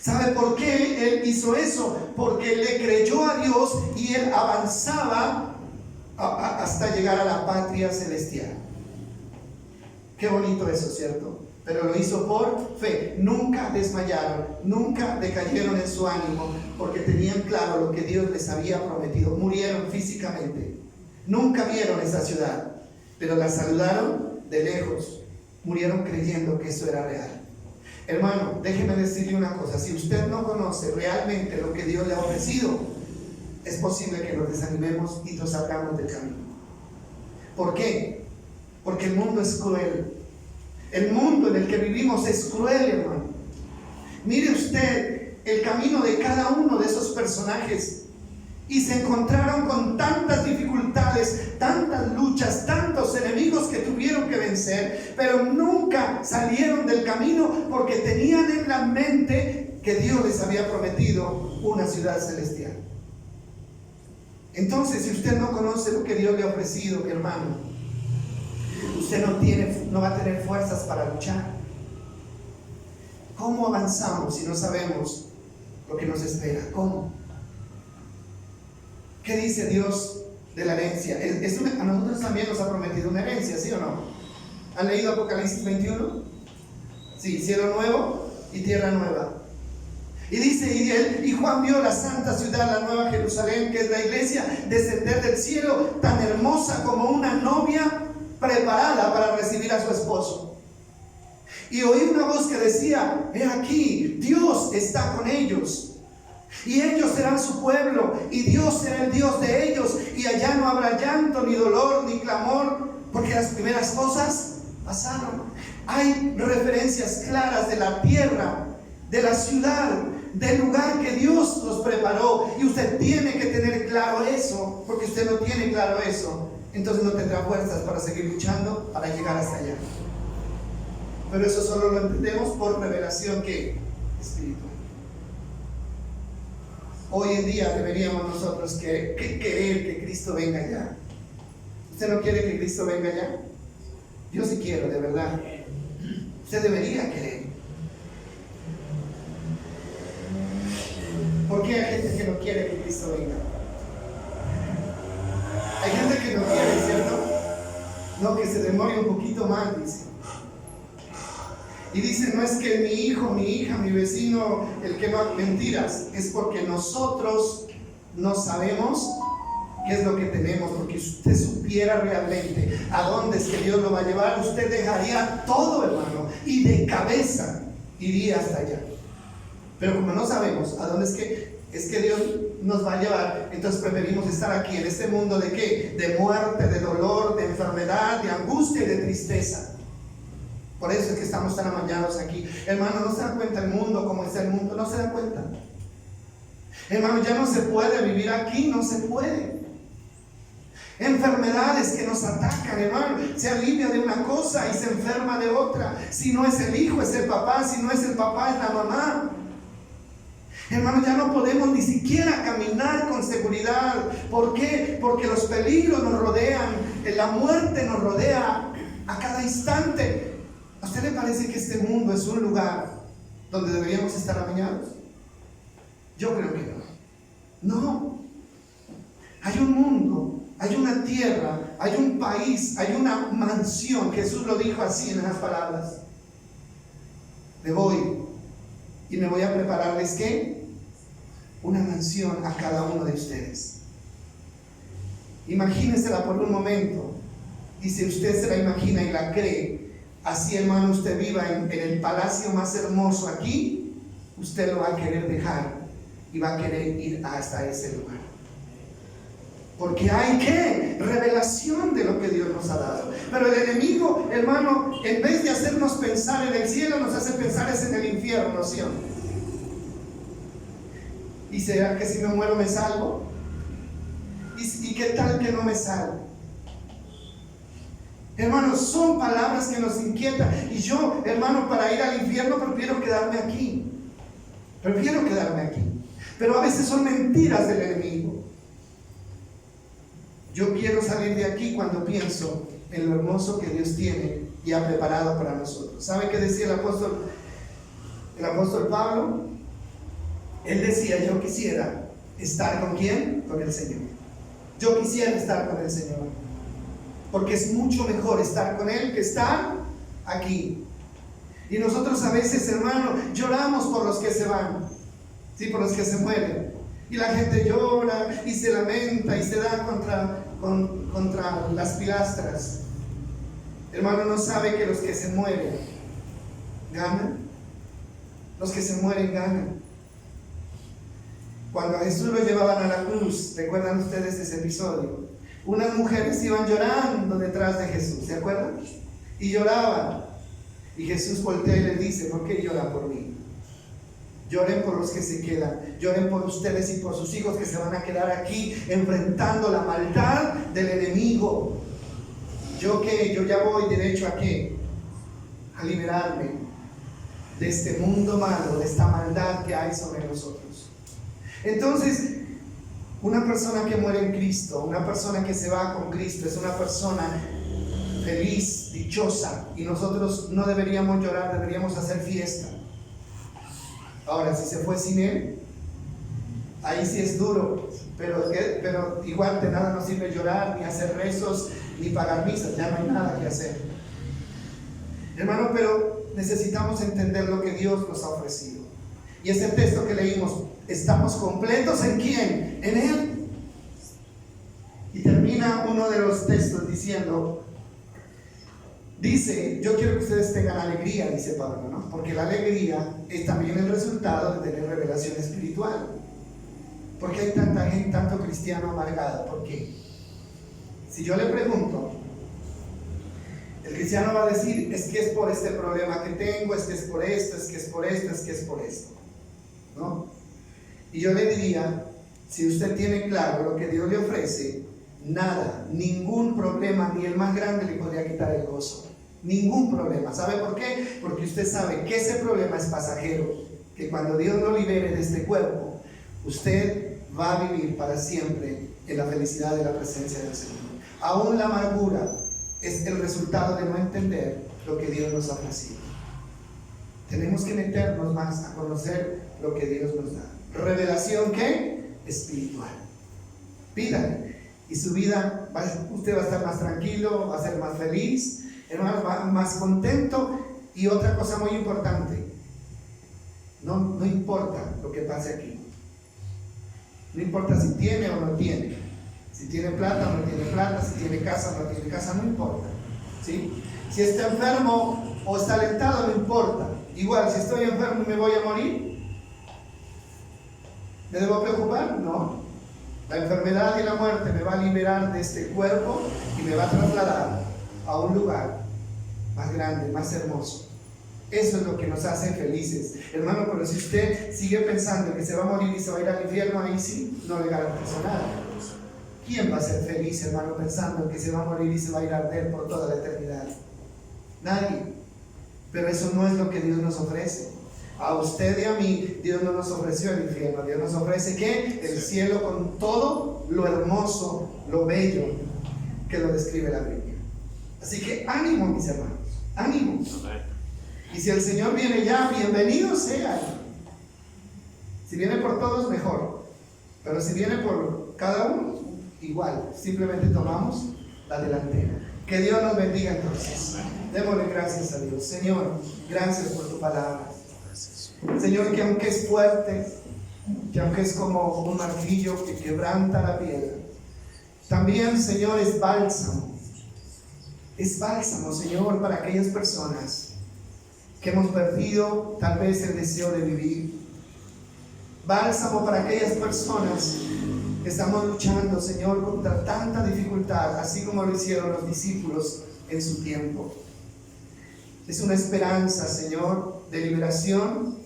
¿Sabe por qué él hizo eso? Porque le creyó a Dios y él avanzaba hasta llegar a la patria celestial. Qué bonito eso, ¿cierto? Pero lo hizo por fe. Nunca desmayaron, nunca decayeron en su ánimo, porque tenían claro lo que Dios les había prometido. Murieron físicamente, nunca vieron esa ciudad, pero la saludaron de lejos. Murieron creyendo que eso era real. Hermano, déjeme decirle una cosa. Si usted no conoce realmente lo que Dios le ha ofrecido, es posible que nos desanimemos y nos salgamos del camino. ¿Por qué? Porque el mundo es cruel. El mundo en el que vivimos es cruel, hermano. Mire usted el camino de cada uno de esos personajes, y se encontraron con tantas dificultades, tantas luchas, tantos enemigos que tuvieron que vencer, pero nunca salieron del camino porque tenían en la mente que Dios les había prometido una ciudad celestial. Entonces, si usted no conoce lo que Dios le ha ofrecido, mi hermano, usted no va a tener fuerzas para luchar. ¿Cómo avanzamos si no sabemos lo que nos espera? ¿Cómo? ¿Qué dice Dios de la herencia? A nosotros también nos ha prometido una herencia, ¿sí o no? ¿Han leído Apocalipsis 21? Sí, cielo nuevo y tierra nueva. Y dice, y Juan vio la santa ciudad, la nueva Jerusalén, que es la iglesia, descender del cielo, tan hermosa como una novia preparada para recibir a su esposo. Y oí una voz que decía, he aquí, Dios está con ellos, y ellos serán su pueblo, y Dios será el Dios de ellos, y allá no habrá llanto, ni dolor, ni clamor, porque las primeras cosas pasaron. Hay referencias claras de la tierra, de la ciudad, del lugar que Dios los preparó. Y usted tiene que tener claro eso, porque usted no tiene claro eso, entonces no tendrá fuerzas para seguir luchando para llegar hasta allá. Pero eso solo lo entendemos por revelación que espiritual. Hoy en día deberíamos nosotros querer que Cristo venga ya. ¿Usted no quiere que Cristo venga ya? Yo sí quiero, de verdad. Usted debería querer. ¿Por qué hay gente que no quiere que Cristo venga? Hay gente que no quiere, ¿cierto? No, que se demore un poquito más, dice. Y dice, no es que mi hijo, mi hija, mi vecino, el que más, mentiras, es porque nosotros no sabemos qué es lo que tenemos. Porque si usted supiera realmente a dónde es que Dios lo va a llevar, usted dejaría todo, hermano, y de cabeza iría hasta allá. Pero como no sabemos a dónde es que Dios nos va a llevar, entonces preferimos estar aquí en este mundo de ¿qué? De muerte, de dolor, de enfermedad, de angustia y de tristeza. Por eso es que estamos tan amañados aquí. Hermano, no se da cuenta el mundo, cómo está el mundo, no se da cuenta. Hermano, ya no se puede vivir aquí, no se puede. Enfermedades que nos atacan, hermano, se alivia de una cosa y se enferma de otra. Si no es el hijo, es el papá, si no es el papá, es la mamá. Hermano, ya no podemos ni siquiera caminar con seguridad. ¿Por qué? Porque los peligros nos rodean, la muerte nos rodea a cada instante. ¿A usted le parece que este mundo es un lugar donde deberíamos estar amañados? Yo creo que no. No. Hay un mundo, hay una tierra, hay un país, hay una mansión. Jesús lo dijo así en esas palabras. Me voy y me voy a prepararles ¿qué? Una mansión a cada uno de ustedes. Imagínesela por un momento. Y si usted se la imagina y la cree, así, hermano, usted viva en el palacio más hermoso aquí, usted lo va a querer dejar y va a querer ir hasta ese lugar. Porque hay ¿qué? Revelación de lo que Dios nos ha dado. Pero el enemigo, hermano, en vez de hacernos pensar en el cielo, nos hace pensar es en el infierno, ¿sí o no? ¿Y será que si me muero me salvo? ¿Y qué tal que no me salvo? Hermanos, son palabras que nos inquietan. Y yo, hermano, para ir al infierno prefiero quedarme aquí. Prefiero quedarme aquí. Pero a veces son mentiras del enemigo. Yo quiero salir de aquí cuando pienso en lo hermoso que Dios tiene y ha preparado para nosotros. ¿Sabe qué decía el apóstol Pablo? Él decía, yo quisiera estar ¿con quién? Con el Señor. Yo quisiera estar con el Señor. Porque es mucho mejor estar con Él que estar aquí. Y nosotros a veces, hermano, lloramos por los que se van, ¿sí? Por los que se mueren. Y la gente llora y se lamenta y se da contra las pilastras. Hermano, no sabe que los que se mueren ganan. Los que se mueren ganan. Cuando a Jesús lo llevaban a la cruz, ¿recuerdan ustedes ese episodio? Unas mujeres iban llorando detrás de Jesús, ¿se acuerdan? Y lloraban. Y Jesús voltea y les dice, ¿por qué lloran por mí? Lloren por los que se quedan, lloren por ustedes y por sus hijos que se van a quedar aquí enfrentando la maldad del enemigo. ¿Yo qué? Yo ya voy derecho ¿a qué? A liberarme de este mundo malo, de esta maldad que hay sobre nosotros. Entonces, una persona que muere en Cristo, una persona que se va con Cristo, es una persona feliz, dichosa, y nosotros no deberíamos llorar, deberíamos hacer fiesta. Ahora, si se fue sin Él, ahí sí es duro, pero igual de nada nos sirve llorar, ni hacer rezos, ni pagar misas, ya no hay nada que hacer. Hermano, pero necesitamos entender lo que Dios nos ha ofrecido. Y ese texto que leímos, ¿estamos completos en quién? En Él. Y termina uno de los textos diciendo, dice, yo quiero que ustedes tengan alegría, dice Pablo, ¿no? Porque la alegría es también el resultado de tener revelación espiritual. ¿Por qué hay tanta gente, tanto cristiano amargado? ¿Por qué? Si yo le pregunto, El cristiano va a decir, es que es por este problema que tengo, es que es por esto, es que es por esto, es que es por esto, ¿no? Y yo le diría, si usted tiene claro lo que Dios le ofrece, nada, ningún problema, ni el más grande le podría quitar el gozo. Ningún problema. ¿Sabe por qué? Porque usted sabe que ese problema es pasajero, que cuando Dios lo libere de este cuerpo, usted va a vivir para siempre en la felicidad de la presencia del Señor. Aún la amargura es el resultado de no entender lo que Dios nos ha ofrecido. Tenemos que meternos más a conocer lo que Dios nos da. Revelación, ¿qué? Espiritual. Pídale. Y su vida, usted va a estar más tranquilo, va a ser más feliz, hermano, va más contento. Y otra cosa muy importante, no importa lo que pase aquí. No importa si tiene o no tiene, si tiene plata o no tiene plata, si tiene casa o no tiene casa, no importa, ¿sí? Si está enfermo o está alentado, no importa. Igual, si estoy enfermo y me voy a morir, ¿me debo preocupar? No. La enfermedad y la muerte me va a liberar de este cuerpo y me va a trasladar a un lugar más grande, más hermoso. Eso es lo que nos hace felices, hermano. Pero si usted sigue pensando que se va a morir y se va a ir al infierno, ahí sí no le garantizo nada. ¿Quién va a ser feliz, hermano, pensando que se va a morir y se va a ir a arder por toda la eternidad? Nadie. Pero eso no es lo que Dios nos ofrece. A usted y a mí, Dios no nos ofreció el infierno. Dios nos ofrece ¿qué? El cielo, con todo lo hermoso, lo bello que lo describe la Biblia. Así que ánimo, mis hermanos, ánimo. Y si el Señor viene ya, bienvenido sea. Si viene por todos, mejor. Pero si viene por cada uno, igual. Simplemente tomamos la delantera. Que Dios nos bendiga entonces. Démosle gracias a Dios. Señor, gracias por tu palabra. Señor, que aunque es fuerte, que aunque es como un martillo que quebranta la piedra, también, Señor, es bálsamo. Es bálsamo, Señor, para aquellas personas que hemos perdido tal vez el deseo de vivir. Bálsamo para aquellas personas que estamos luchando, Señor, contra tanta dificultad, así como lo hicieron los discípulos en su tiempo. Es una esperanza, Señor, de liberación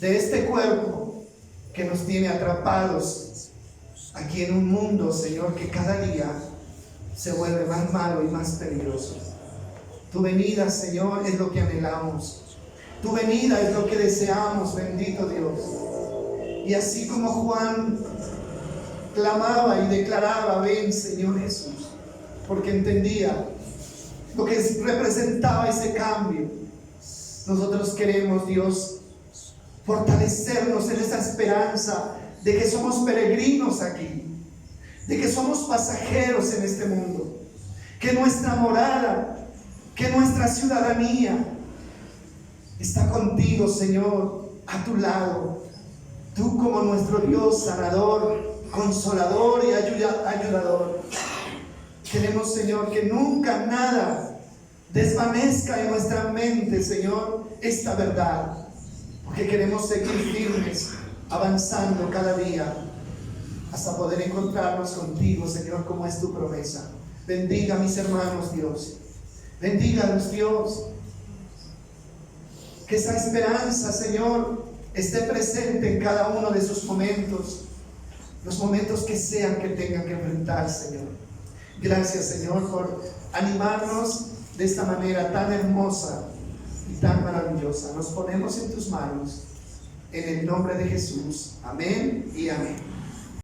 de este cuerpo que nos tiene atrapados aquí en un mundo, Señor, que cada día se vuelve más malo y más peligroso. Tu venida, Señor, es lo que anhelamos. Tu venida es lo que deseamos, bendito Dios. Y así como Juan clamaba y declaraba, ven, Señor Jesús, porque entendía lo que representaba ese cambio. Nosotros queremos, Dios, fortalecernos en esa esperanza de que somos peregrinos aquí, de que somos pasajeros en este mundo, que nuestra morada, que nuestra ciudadanía está contigo, Señor, a tu lado. Tú como nuestro Dios sanador, consolador y ayudador. Queremos, Señor, que nunca nada desvanezca en nuestra mente, Señor, esta verdad. Porque queremos seguir firmes, avanzando cada día hasta poder encontrarnos contigo, Señor, como es tu promesa. Bendiga a mis hermanos, Dios. Bendígalos, Dios. Que esa esperanza, Señor, esté presente en cada uno de sus momentos. Los momentos que sean que tengan que enfrentar, Señor. Gracias, Señor, por animarnos de esta manera tan hermosa y tan maravillosa. Nos ponemos en tus manos, en el nombre de Jesús. Amén y amén.